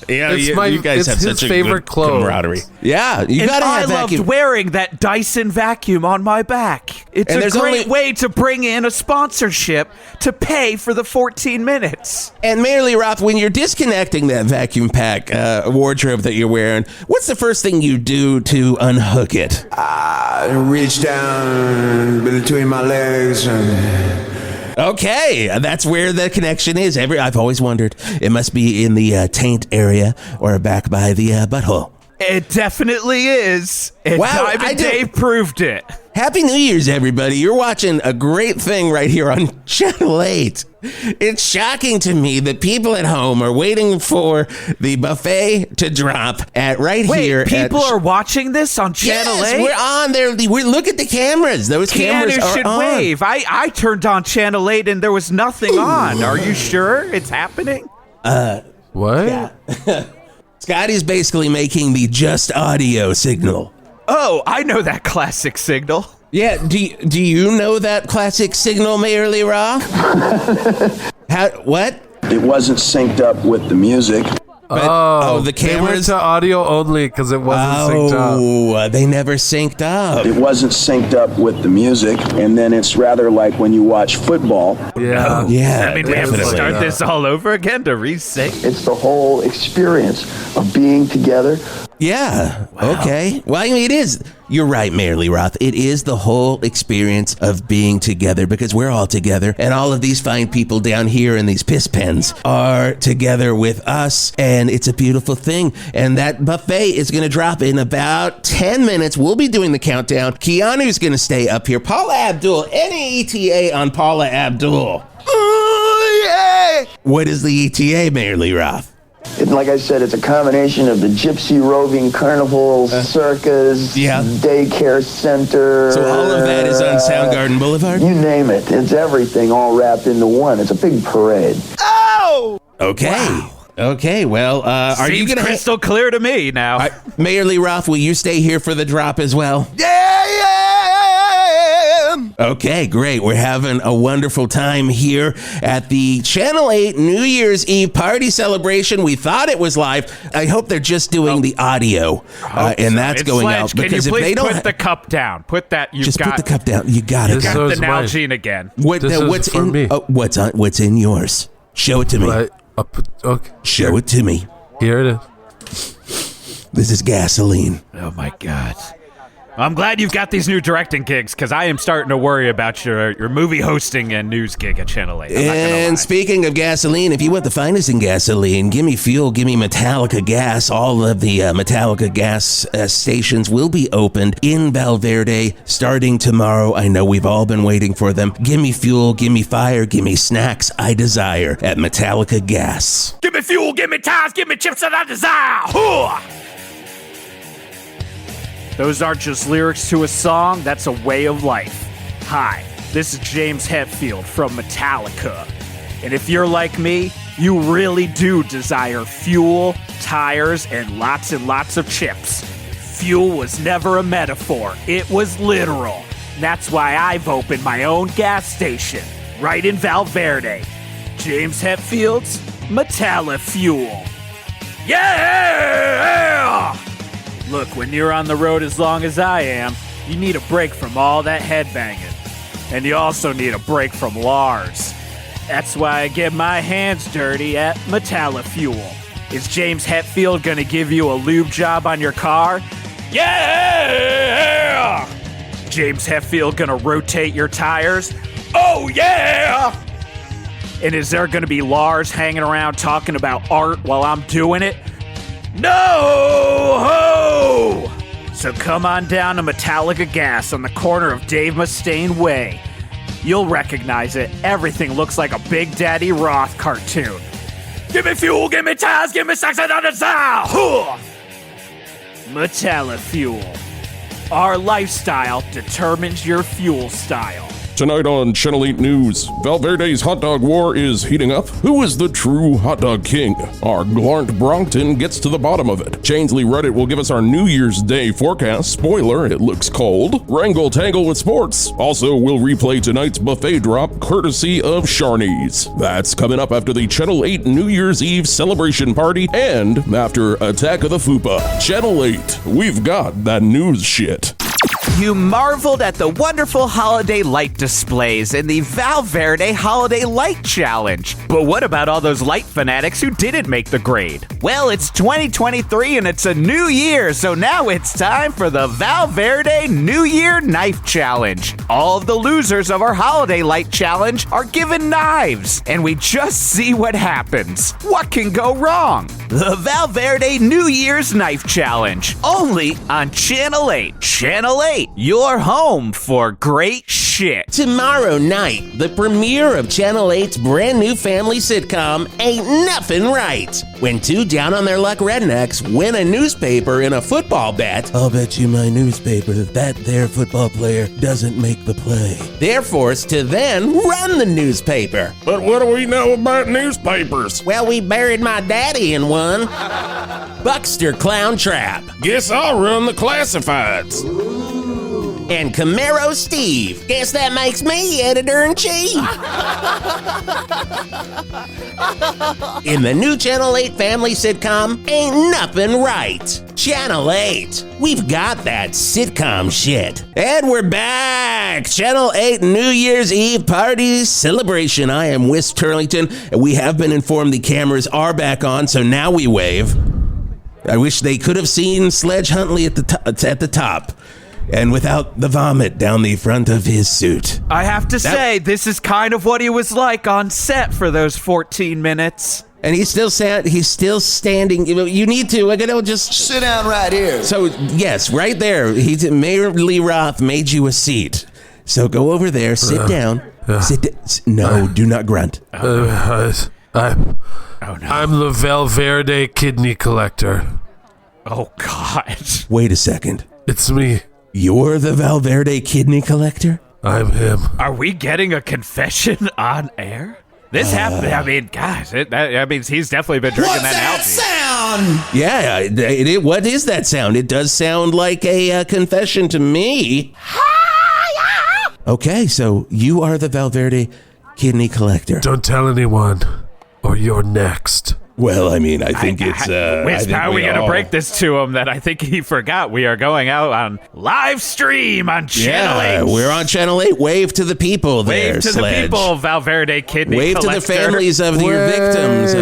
You guys have such a favorite good camaraderie. Yeah, you gotta have vacuum. I loved wearing that Dyson vacuum on my back. It's a great way to bring in a sponsorship to pay for the 14 minutes. And Mayor Lee Roth, when you're disconnecting that vacuum pack wardrobe that you're wearing, what's the first thing you do to unhook it? I reach down between my legs and... Okay, that's where the connection is. I've always wondered. It must be in the taint area or back by the butthole. It definitely is. And wow, Diamond Dave proved it. Happy New Year's, everybody. You're watching a great thing right here on Channel 8. It's shocking to me that people at home are waiting for the buffet to drop here. People are watching this on Channel 8? Yes, we're on there. Look at the cameras. Those cameras are should on. wave. I turned on Channel 8 and there was nothing on. Are you sure it's happening? What? Yeah. Scotty's basically making the just audio signal. Oh, I know that classic signal. Yeah, do you know that classic signal, Mayor Lee Roth? What? It wasn't synced up with the music. But, the cameras? They went to audio only because it wasn't synced up. Oh, they never synced up. It wasn't synced up with the music, and then it's rather like when you watch football. Yeah. Yeah. I mean, we have to start this all over again to resync. It's the whole experience of being together. Yeah. Wow. Okay. Well, I mean, it is. You're right, Mayor Lee Roth. It is the whole experience of being together because we're all together, and all of these fine people down here in these piss pens are together with us, and it's a beautiful thing. And that buffet is going to drop in about 10 minutes. We'll be doing the countdown. Keanu's going to stay up here. Paula Abdul. Any ETA on Paula Abdul? Oh, yeah! What is the ETA, Mayor Lee Roth? Like I said, it's a combination of the gypsy roving carnival, circus, daycare center. So all of that is on Soundgarden Boulevard? You name it. It's everything all wrapped into one. It's a big parade. Oh! Okay. Wow. Okay, well, are you going to... crystal clear to me now. Mayor Lee Roth, will you stay here for the drop as well? Yeah! Okay, great. We're having a wonderful time here at the Channel 8 New Year's Eve party celebration. We thought it was live. I hope they're just doing the audio, and that's it's going Sledge. out. Because Can you if they please don't put the cup down? Put that. Put the cup down. You got it. Got the Nalgene again. What's in me? What's in yours? Show it to me. Okay. Show it to me. Here it is. This is gasoline. Oh my God. I'm glad you've got these new directing gigs because I am starting to worry about your movie hosting and news gig at Channel 8. And speaking of gasoline, if you want the finest in gasoline, give me fuel, give me Metallica gas. All of the Metallica gas stations will be opened in Valverde starting tomorrow. I know we've all been waiting for them. Give me fuel, give me fire, give me snacks I desire at Metallica Gas. Give me fuel, give me tires, give me chips that I desire. Hooah! Those aren't just lyrics to a song, that's a way of life. Hi, this is James Hetfield from Metallica. And if you're like me, you really do desire fuel, tires, and lots of chips. Fuel was never a metaphor, it was literal. That's why I've opened my own gas station, right in Valverde. James Hetfield's Metalla Fuel. Yeah! Look, when you're on the road as long as I am, you need a break from all that headbanging. And you also need a break from Lars. That's why I get my hands dirty at Metalla Fuel. Is James Hetfield gonna give you a lube job on your car? Yeah! James Hetfield gonna rotate your tires? Oh yeah! And is there gonna be Lars hanging around talking about art while I'm doing it? No ho! So come on down to Metallica Gas on the corner of Dave Mustaine Way. You'll recognize it. Everything looks like a Big Daddy Roth cartoon. Give me fuel, give me tires, give me sex and on the side. Metalla Fuel. Our lifestyle determines your fuel style. Tonight on Channel 8 News, Valverde's hot dog war is heating up. Who is the true hot dog king? Our Glarnt Brompton gets to the bottom of it. Chansley Reddit will give us our New Year's Day forecast. Spoiler, it looks cold. Wrangle Tangle with sports. Also, we'll replay tonight's buffet drop courtesy of Sharnies. That's coming up after the Channel 8 New Year's Eve celebration party and after Attack of the Fupa. Channel 8, we've got that news shit. You marveled at the wonderful holiday light displays in the Valverde Holiday Light Challenge. But what about all those light fanatics who didn't make the grade? Well, it's 2023 and it's a new year, so now it's time for the Valverde New Year Knife Challenge. All of the losers of our Holiday Light Challenge are given knives, and we just see what happens. What can go wrong? The Valverde New Year's Knife Challenge, only on Channel 8. Channel 8, your home for great shit. Tomorrow night, the premiere of Channel 8's brand new family sitcom, Ain't Nothing Right. When two down-on-their-luck rednecks win a newspaper in a football bet. I'll bet you my newspaper that their football player doesn't make the play. They're forced to then run the newspaper. But what do we know about newspapers? Well, we buried my daddy in one. Buckster Clown Trap. Guess I'll run the classifieds. And Camaro Steve. Guess that makes me editor-in-chief. In the new Channel 8 family sitcom, Ain't Nothing Right. Channel 8. We've got that sitcom shit. And we're back. Channel 8 New Year's Eve party celebration. I am Wis Turlington, and we have been informed the cameras are back on, so now we wave. I wish they could have seen Sledge Huntley at the top. And without the vomit down the front of his suit. I have to say, this is kind of what he was like on set for those 14 minutes. And he's still standing. You need to, just sit down right here. So, yes, right there. Mayor Lee Roth made you a seat. So go over there, sit down. No, do not grunt. I'm the Valverde kidney collector. Oh, God. Wait a second. It's me. You're the Valverde kidney collector? I'm him. Are we getting a confession on air? This happened. I mean, gosh, that means he's definitely been drinking that sound? Yeah, what is that sound? It does sound like a confession to me. Okay, so you are the Valverde kidney collector. Don't tell anyone, or you're next. Well, I mean, I think it's... how are we going to break this to him that I think he forgot we are going out on live stream on Channel 8? Yeah, we're on Channel 8. Wave to the people there, Wave to Sledge. the people, Valverde kidney Wave collector. to the families of your victims.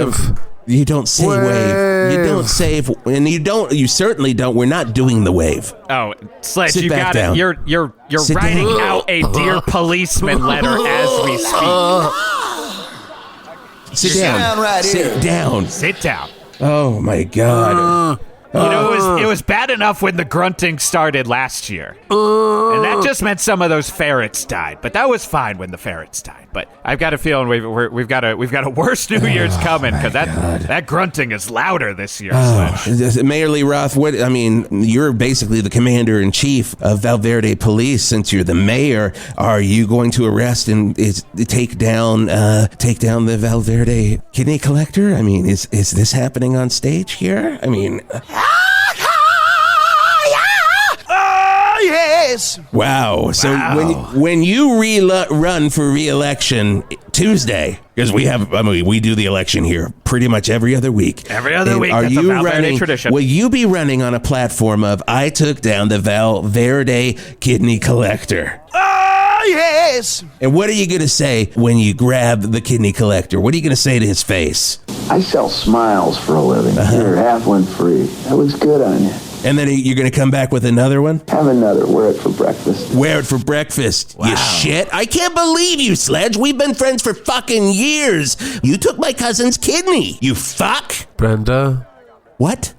You don't say wave. You don't say... And you certainly don't. We're not doing the wave. Oh, Sledge, Sit you back got down. it. You're Sit writing down. out a Dear Policeman letter as we speak. Sit down. Right Sit here. down. Sit down. Oh, my God. You know, it was bad enough when the grunting started last year. And that just meant some of those ferrets died. But that was fine when the ferrets died. But I've got a feeling we've got a worse New Year's coming because that grunting is louder this year. Mayor Lee Roth, you're basically the commander-in-chief of Valverde Police. Since you're the mayor, are you going to arrest and take down the Valverde kidney collector? I mean, is this happening on stage here? I mean... Yes. Wow. So when you run for re-election Tuesday, because we do the election here pretty much every other week. Every other week. Are That's you a Valverde running? tradition. Will you be running on a platform of I took down the Valverde kidney collector? Oh, yes. And what are you going to say when you grab the kidney collector? What are you going to say to his face? I sell smiles for a living. Here, have one free. That looks good on you. And then you're going to come back with another one? Have another. Wear it for breakfast. Wear it for breakfast. Wow. You shit. I can't believe you, Sledge. We've been friends for fucking years. You took my cousin's kidney. You fuck. Brenda? What?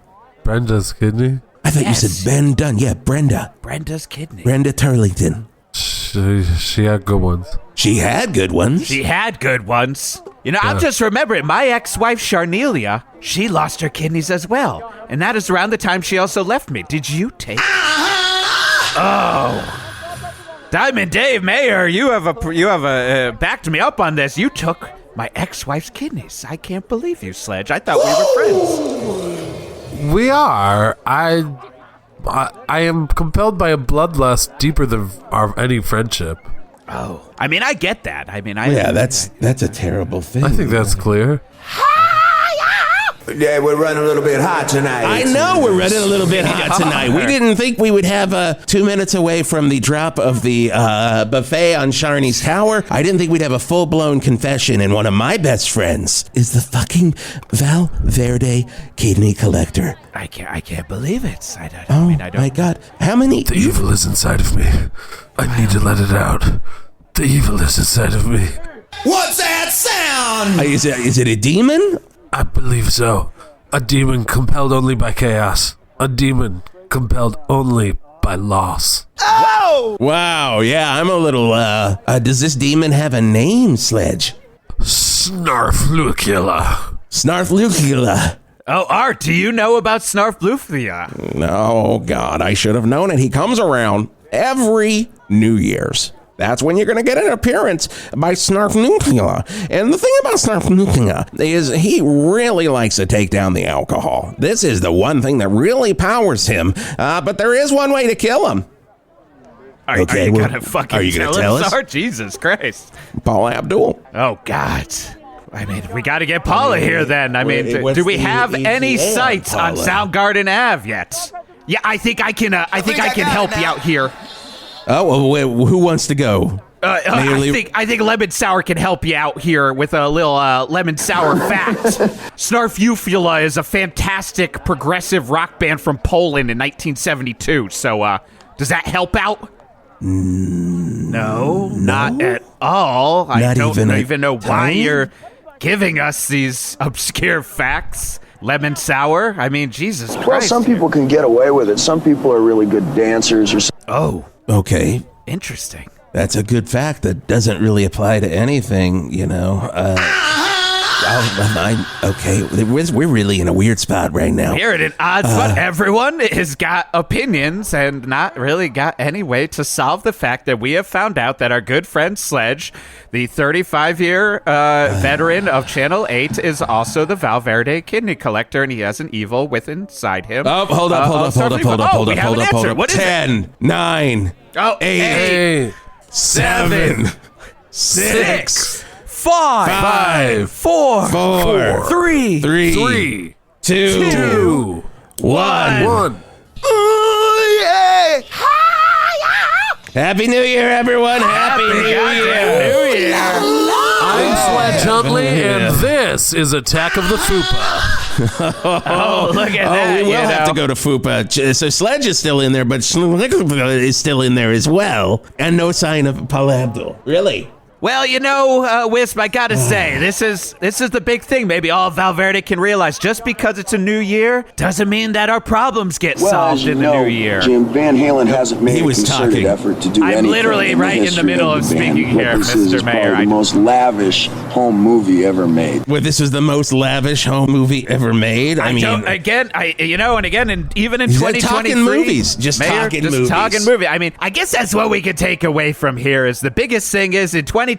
Brenda's kidney? I thought you said Ben Dunn. Yeah, Brenda. Brenda's kidney. Brenda Turlington. She had good ones. She had good ones. She had good ones. You know, I'm just remembering, my ex-wife, Charnelia, she lost her kidneys as well. And that is around the time she also left me. Did you take... Oh. Diamond Dave Mayer, you have backed me up on this. You took my ex-wife's kidneys. I can't believe you, Sledge. I thought we were friends. We are. I am compelled by a bloodlust deeper than any friendship. Oh, I mean, I get that. I mean, that's a terrible thing. I think that's clear. Yeah, we're running a little bit hot tonight. I know we're running a little bit hot tonight. We didn't think we would have 2 minutes away from the drop of the buffet on Sharney's Tower. I didn't think we'd have a full-blown confession, and one of my best friends is the fucking Valverde kidney collector. I can't believe it. I don't. My God. How many... The evil is inside of me. I need to let it out. The evil is inside of me. What's that sound? Is it a demon? I believe so. A demon compelled only by chaos. A demon compelled only by loss. Oh! Wow, yeah, I'm a little, does this demon have a name, Sledge? Snarflucula. Snarflucula. Oh, Art, do you know about Snarflucula? Oh, God, I should have known it. He comes around every New Year's. That's when you're going to get an appearance by Snarfnucula. And the thing about Snarfnucula is he really likes to take down the alcohol. This is the one thing that really powers him. But there is one way to kill him. Are you going to fucking tell us? Art? Jesus Christ. Paula Abdul. Oh, God. I mean, we got to get Paula here then. I mean, do we have any sites on Soundgarden Ave yet? Yeah, I think I can help you out here. Oh, well, wait, who wants to go? I think Lemon Sour can help you out here with a little Lemon Sour fact. Snarflucula is a fantastic progressive rock band from Poland in 1972. So, does that help out? No, not at all. I don't even know why you're giving us these obscure facts. Lemon Sour? I mean, Jesus Christ. Well, some people can get away with it. Some people are really good dancers. Oh. Okay. Interesting. That's a good fact that doesn't really apply to anything, you know. Okay, we're really in a weird spot right now. We're in an odd spot. Everyone has got opinions and not really got any way to solve the fact that we have found out that our good friend Sledge, the 35-year veteran of Channel 8, is also the Valverde kidney collector, and he has an evil within inside him. Oh, hold up. What is 10, 9, 8, 7, 6, 5, 4, 3, 2, 1. Ooh, yeah. Happy New Year, everyone. Happy New Year. I'm Sledge Huntley, and this is Attack of the Fupa. Oh, look at that. We will have to go to Fupa. So Sledge is still in there, but Snarflucula is still in there as well. And no sign of Paula Abdul. Really? Well, you know, Wisp, I gotta say, this is the big thing. Maybe all Valverde can realize. Just because it's a new year doesn't mean that our problems get solved in the new year. Jim, Van Halen hasn't made a concerted effort to do anything. I'm literally right in the middle of speaking here, Mr. Mayor. The most lavish home movie ever made. Well, this is the most lavish home movie ever made. And even in 2023, talking movies, just talking movies. I mean, I guess that's what we could take away from here. Is the biggest thing is in 2023,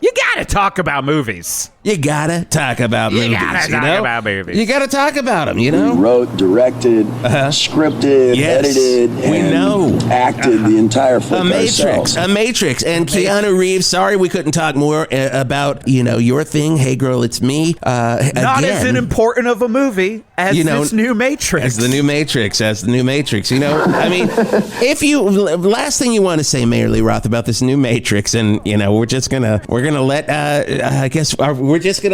you gotta talk about movies. You gotta talk about movies. You gotta talk about movies. You gotta talk about them, you We know? wrote, directed, scripted, Yes, edited, we and know. acted the entire flick ourselves. A Matrix. And Keanu Reeves, sorry we couldn't talk more about, your thing. Hey, girl, it's me. Not as an important of a movie as this new Matrix. As the new Matrix. I mean, last thing you want to say, Mayor Lee Roth, about this new Matrix, and, we're just gonna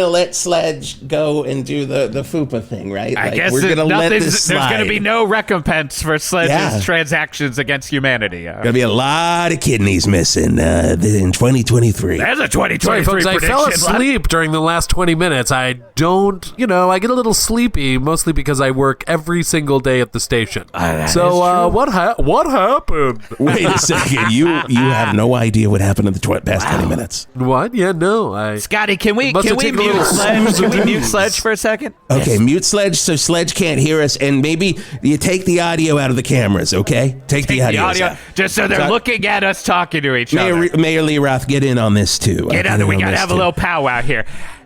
let Sledge go and do the FUPA thing, right? I guess we're gonna let this there's slide. going to be no recompense for Sledge's transactions against humanity. Gonna be a lot of kidneys missing in 2023. There's a 2023 Sorry, folks, I prediction. fell asleep during the last 20 minutes. I don't, I get a little sleepy, mostly because I work every single day at the station. What happened? Wait a second. You have no idea what happened in the past 20 minutes. What? Yeah, no. Scotty, can we mute Sledge? Can we mute Sledge for a second? Okay, mute Sledge so Sledge can't hear us, and maybe you take the audio out of the cameras, okay? Take the audio out. Just so they're looking at us talking to each other. Mayor Lee Roth, get in on this, too. We got to have a little powwow here.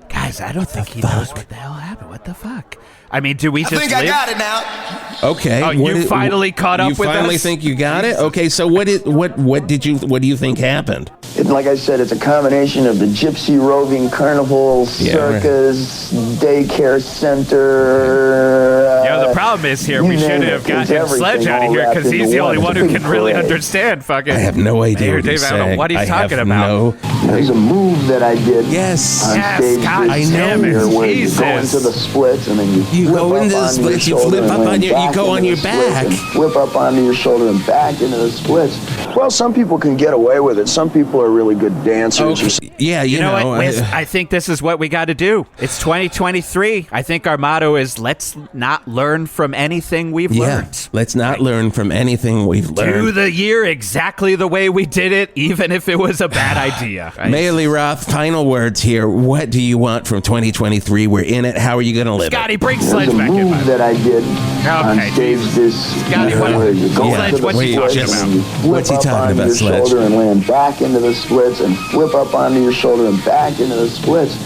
Guys, I don't think he knows what the hell happened. What the fuck? I mean, do we just I think I got it now. Okay. Oh, you finally caught up with us? You finally think you got it? Okay, so what do you think happened? Like I said, it's a combination of the gypsy roving carnival, circus, daycare center. The problem is here, we should have gotten Sledge out of here because he's the only one who can really understand fucking. I have no idea what Dave, I don't know what he's talking about. There's a move that I did on stage God, this damn it. year where Jesus. you go into the splits and then you go into the splits, you flip up on your, you go on your back. Flip up onto your shoulder and back into the splits. Well, some people can get away with it. Some people are really good dancers. Okay. Yeah, you know what, Wiz, I think this is what we got to do. It's 2023. I think our motto is let's not learn from anything we've learned. Let's not learn from anything we've learned. Do the year exactly the way we did it, even if it was a bad idea. Right? Mayor Lee Roth, final words here. What do you want from 2023? We're in it. How are you going to live Scotty, it? bring Sledge back in. There's a move that I did on stage this Scotty, where you go into the splits and you what's he talking about, your Sledge? shoulder and land back into the splits and flip up onto your shoulder and back into the splits.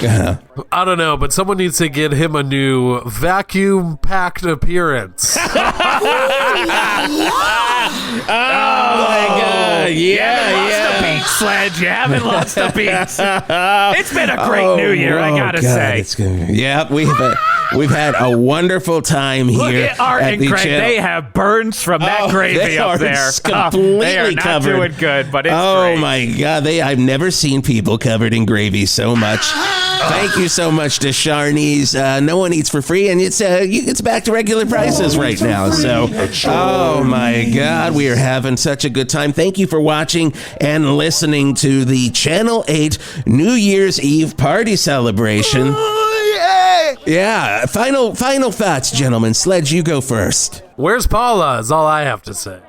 I don't know, but someone needs to get him a new vacuum-packed appearance. Oh my God! Yeah. The beat, Sledge. You haven't lost the beats. It's been a great New Year, I gotta say. We've had a wonderful time here. Look at Art and the Greg. channel. They have burns from that gravy up there. Completely they are not covered. doing good, but it's great. Oh my God! I've never seen people covered in gravy so much. Thank you so much to Sharnies. No one eats for free, and it's back to regular prices right now. So, oh my God, we are having such a good time. Thank you for watching and listening to the Channel 8 New Year's Eve party celebration. Yeah, final thoughts, gentlemen. Sledge, you go first. Where's Paula is all I have to say.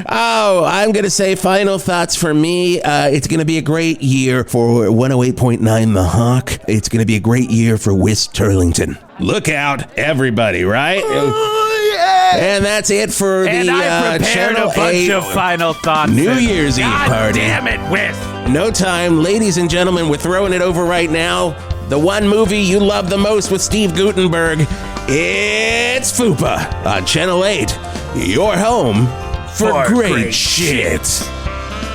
Oh, I'm going to say final thoughts for me. It's going to be a great year for 108.9 The Hawk. It's going to be a great year for Wist Turlington. Look out, everybody, right? And that's it for and the I prepared Channel a bunch 8 of final thoughts. New Year's Eve party. Damn it, Wist. No time. Ladies and gentlemen, we're throwing it over right now. The one movie you love the most with Steve Guttenberg. It's FUPA on Channel 8. Your home for great shit.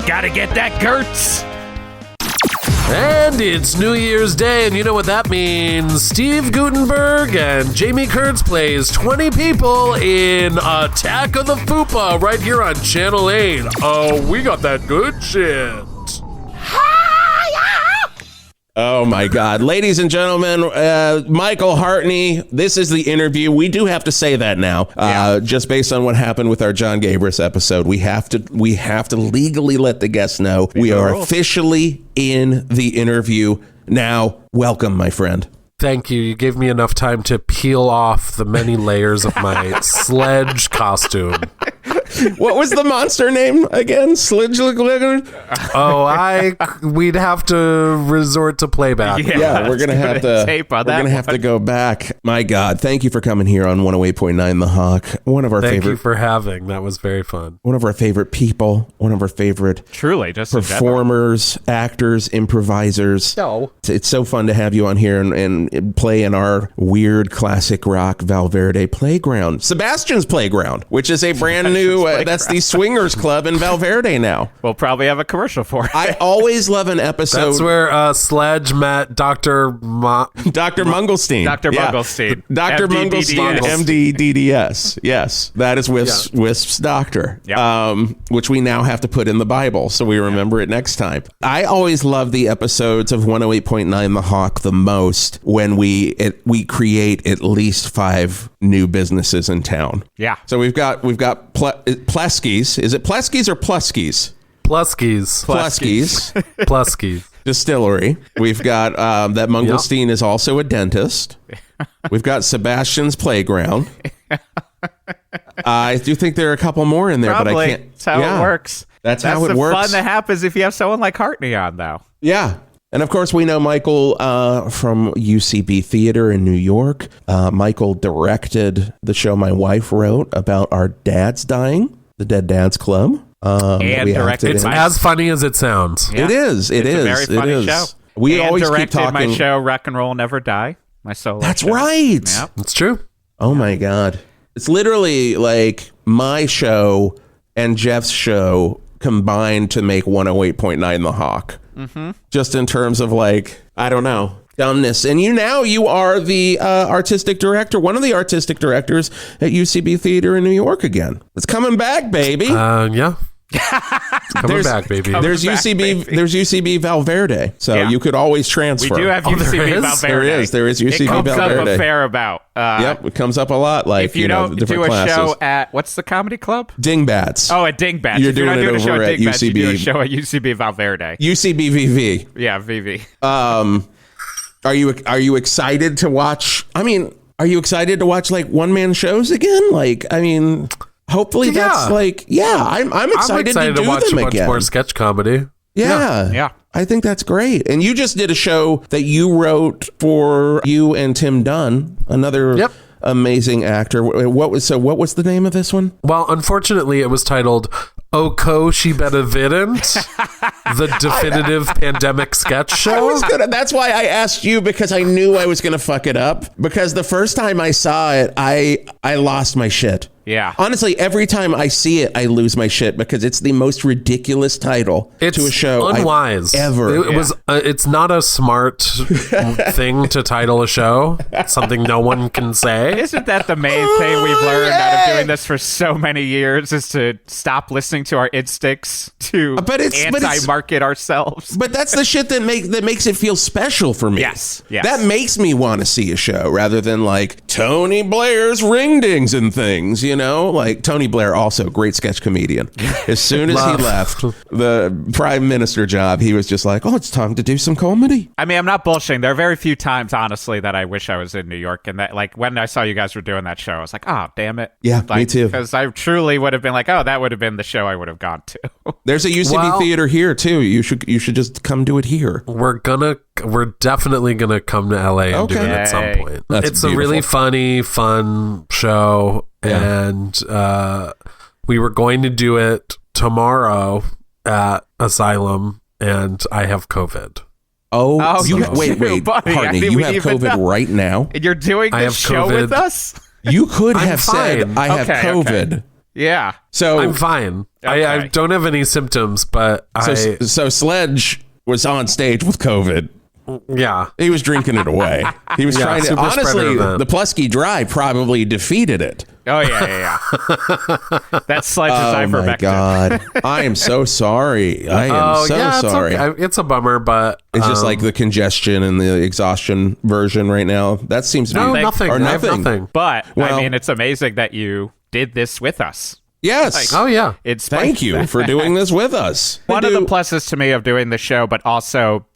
Gotta get that Gertz. And it's New Year's Day, and you know what that means. Steve Guttenberg and Jamie Kurtz plays 20 people in Attack of the FUPA right here on Channel 8. Oh, we got that good shit. Oh my God. Ladies and gentlemen, Michael Hartney, this is the interview. We do have to say that now, just based on what happened with our John Gabris episode. We have to legally let the guests know we are officially in the interview now. Welcome, my friend. Thank you. You gave me enough time to peel off the many layers of my Sledge costume. What was the monster name again? We'd have to resort to playback. Yeah, we're gonna have to tape on we're that gonna have one. to go back. My God, thank you for coming here on 108.9 The Hawk. One of our Thank favorite you for having. That was very fun. one of our favorite people, one of our favorite Truly, just in general. performers, actors, improvisers. No. It's so fun to have you on here and play in our weird classic rock Valverde playground. Sebastian's Playground, which is a brand new, that's the Swingers Club in Valverde now. We'll probably have a commercial for it. I always love an episode. That's where Sledge met Dr. Dr. Munglestein. Dr. Munglestein. Dr. Munglestein, MD. MD-DDS. Yes, that is Wisp's doctor, which we now have to put in the Bible so we remember it next time. I always love the episodes of 108.9 The Hawk the most when we create at least 5 new businesses in town. Yeah. So we've got Pleskie's. Is it Pleskie's or Pluskies? Pluskies. Pluskies. Pluskies. Distillery. We've got that Munglestein is also a dentist. We've got Sebastian's Playground. I do think there are a couple more in there, Probably. but I can't. That's how it works. That's how it the works. fun that happens if you have someone like Hartney on, though. Yeah. And of course, we know Michael from UCB Theater in New York. Michael directed the show my wife wrote about our dads dying, the Dead Dads Club. And directed It's as funny as it sounds. Yeah. It is. It's a very funny show. We and always keep directed talking. my show, Rock and Roll Never Die, my solo That's show. right. Yep. It's true. Oh my God. It's literally like my show and Jeff's show combined to make 108.9 The Hawk. Mm-hmm. Just in terms of like, I don't know, dumbness. And you are the artistic director, one of the artistic directors at UCB Theater in New York again. It's coming back, baby. Yeah. Coming back, baby. There's UCB Valverde, so you could always transfer. We do have UCB Valverde. There is UCB Valverde. It comes Valverde. up a fair about. Yep, it comes up a lot. Like if you don't different do a classes. show at what's the comedy club? Dingbats. Oh, at Dingbats. You're if doing not it doing a show over at at Dingbats, you do a UCB. show at UCB Valverde. UCB VV. Yeah, VV. Are you excited to watch? I mean, are you excited to watch like one man shows again? Like, I mean, hopefully that's like, I'm excited to do watch them a bunch again. more sketch comedy. Yeah. I think that's great. And you just did a show that you wrote for you and Tim Dunn, another amazing actor. What was the name of this one? Well, unfortunately, it was titled Oko She Better Vident, the definitive pandemic sketch show. That's why I asked you, because I knew I was gonna fuck it up. Because the first time I saw it, I lost my shit. Yeah. Honestly, every time I see it, I lose my shit because it's the most ridiculous title to a show unwise I've ever. It was. It's not a smart thing to title a show. Something no one can say. Isn't that the main thing we've learned out of doing this for so many years? Is to stop listening to our instincts to anti-market ourselves. But that's the shit that makes it feel special for me. Yes. That makes me want to see a show rather than like Tony Blair's ringdings and things. You know, like Tony Blair, also great sketch comedian. As soon as he left the prime minister job, he was just like, "Oh, it's time to do some comedy." I mean, I'm not bullshitting. There are very few times, honestly, that I wish I was in New York, and that, like, when I saw you guys were doing that show, I was like, "Oh, damn it!" Yeah, like, me too. Because I truly would have been like, "Oh, that would have been the show I would have gone to." There's a UCB theater here too. You should just come do it here. We're definitely gonna come to LA and do it at some point. It's a really funny, fun show. Yeah. And we were going to do it tomorrow at Asylum, and I have COVID. Wait, buddy, Hartney, you have COVID right now? And you're doing this show with us? You could have fine. said, I have COVID. Okay. Yeah. So I'm fine. Okay. I don't have any symptoms, but So Sledge was on stage with COVID. Yeah. He was drinking it away. He was trying to. Honestly, the Plusky Dry probably defeated it. Oh, yeah. That's Sledge's ivermectin. Oh, my God. I am so sorry. I am sorry. It's a bummer, but... It's just like the congestion and the exhaustion version right now. That seems to be... nothing. Or nothing. But, I mean, it's amazing that you did this with us. Yes. Thank you for doing this with us. One of the pluses to me of doing the show, but also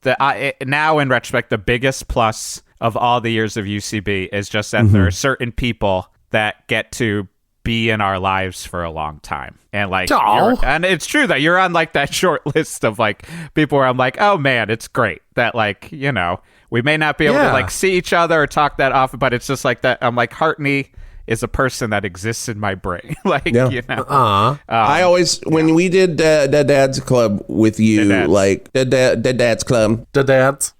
now in retrospect, the biggest plus of all the years of UCB is just that there are certain people that get to be in our lives for a long time. And like, Aw. and it's true that you're on like that short list of like people where I'm like, oh man, it's great that like, you know, we may not be able to like see each other or talk that often, but it's just like that. I'm like, Hartney is a person that exists in my brain. Like, you know, I always, when we did the Dad's Club with you, like the Dad's Club, the Dads,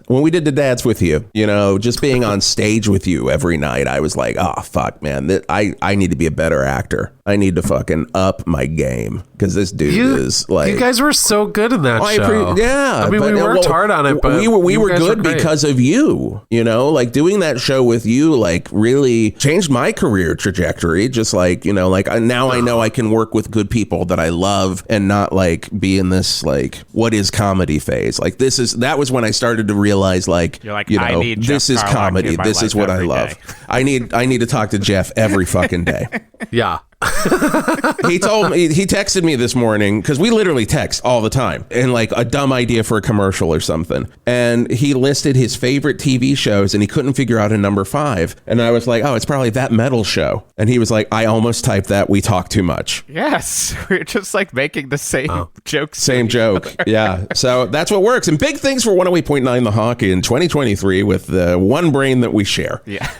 when we did the Dads with you, you know, just being on stage with you every night, I was like, oh fuck, man, I need to be a better actor. I need to fucking up my game because this dude is like. You guys were so good in that show. Yeah, I mean, we worked hard on it, but we were good because of you. You know, like doing that show with you, like really changed my career trajectory. Just like, you know, like now I know I can work with good people that I love and not like be in this like what is comedy phase. Like that was when I started to reali's like, you're like, you know, I need this Jeff is Garlock comedy. in my This is life what I every love. day. I need to talk to Jeff every fucking day. Yeah. He told me, he texted me this morning because we literally text all the time and like a dumb idea for a commercial or something. And he listed his favorite TV shows and he couldn't figure out a number 5. And I was like, oh, it's probably that metal show. And he was like, I almost typed that. We talk too much. Yes. We're just like making the same jokes. Same joke. Yeah. So that's what works. And big things for 108.9 The Hawk in 2023 with the one brain that we share. Yeah.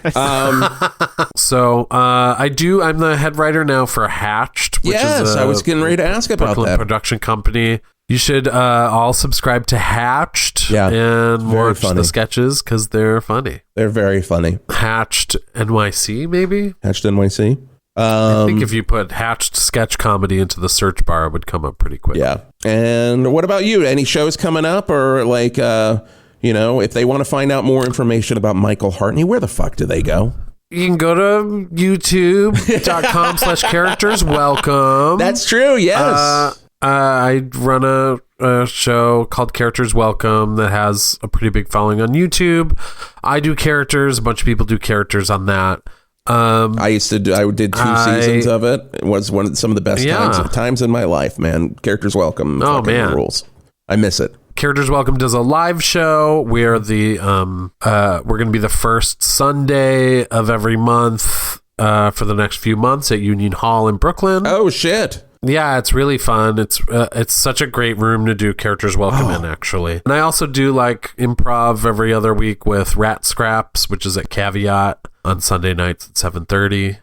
So I'm the head writer now for Hatched, which is I was getting ready to ask about Brooklyn that production company. You should all subscribe to Hatched and watch the sketches because they're funny. They're very funny. Hatched NYC, maybe? Hatched NYC? I think if you put Hatched sketch comedy into the search bar, it would come up pretty quick. Yeah. And what about you? Any shows coming up or like, you know, if they want to find out more information about Michael Hartney, where the fuck do they go? You can go to youtube.com/characters welcome. That's true, yes. I run a show called Characters Welcome that has a pretty big following on YouTube. I do characters. A bunch of people do characters on that. I did 2 seasons of it. It was some of the best times in my life, man. Characters Welcome. Oh, man. Rules. I miss it. Characters Welcome does a live show. We're the we're going to be the first Sunday of every month for the next few months at Union Hall in Brooklyn. Oh shit. Yeah, it's really fun. It's such a great room to do Characters Welcome in, actually. And I also do like improv every other week with Rat Scraps, which is at Caveat on Sunday nights at 7:30.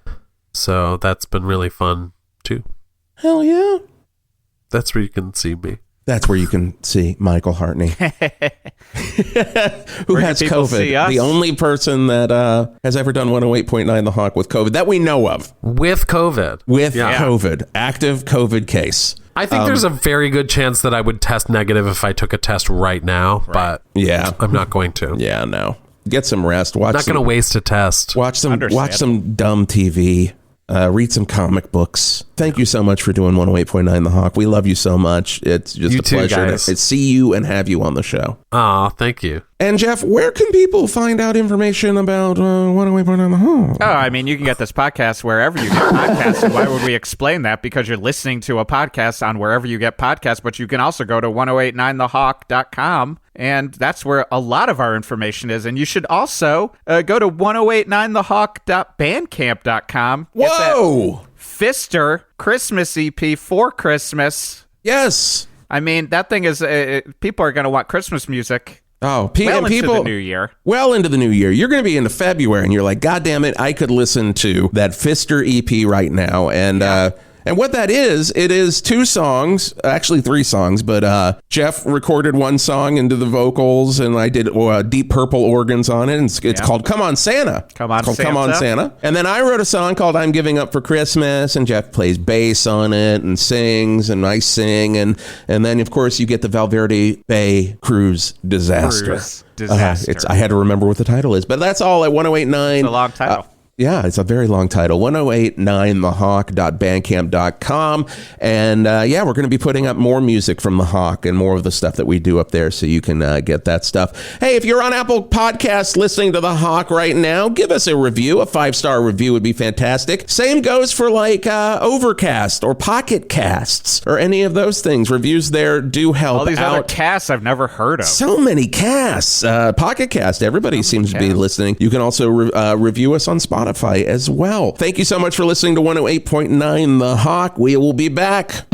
So that's been really fun too. Hell yeah. That's where you can see me. That's where you can see Michael Hartney, who has COVID. The only person that has ever done 108.9 The Hawk with COVID that we know of. With COVID. COVID. Active COVID case. I think there's a very good chance that I would test negative if I took a test right now, but I'm not going to. Yeah, no. Get some rest. I'm not going to waste a test. Watch some dumb TV. Read some comic books. Thank you so much for doing 108.9 The Hawk. We love you so much. It's just a pleasure to see you and have you on the show. Oh, thank you. And Jeff, where can people find out information about 108.9 The Hawk? Oh, I mean, you can get this podcast wherever you get podcasts. And why would we explain that? Because you're listening to a podcast on wherever you get podcasts, but you can also go to 1089thehawk.com. And that's where a lot of our information is. And you should also go to 1089thehawk.bandcamp.com. Whoa! Fister Christmas EP for Christmas. Yes. I mean, that thing is, people are going to want Christmas music. Oh, into the new year. Well into the new year. You're going to be into February and you're like, God damn it, I could listen to that Fister EP right now. And what that is, it is 2 songs, actually 3 songs, but Jeff recorded 1 song into the vocals and I did Deep Purple organs on it. And it's called Come On Santa. Come On Santa. And then I wrote a song called I'm Giving Up for Christmas and Jeff plays bass on it and sings and I sing. And then, of course, you get the Valverde Bay Cruise Disaster. I had to remember what the title is, but that's all at 1089. It's a long title. Yeah, it's a very long title. 1089thehawk.bandcamp.com. And we're going to be putting up more music from The Hawk and more of the stuff that we do up there so you can get that stuff. Hey, if you're on Apple Podcasts listening to The Hawk right now, give us a review. A 5-star review would be fantastic. Same goes for like Overcast or Pocket Casts or any of those things. Reviews there do help. All these other casts I've never heard of. So many casts. Pocket Cast. Everybody seems to be listening. You can also review us on Spotify. Spotify as well. Thank you so much for listening to 108.9 The Hawk. We will be back.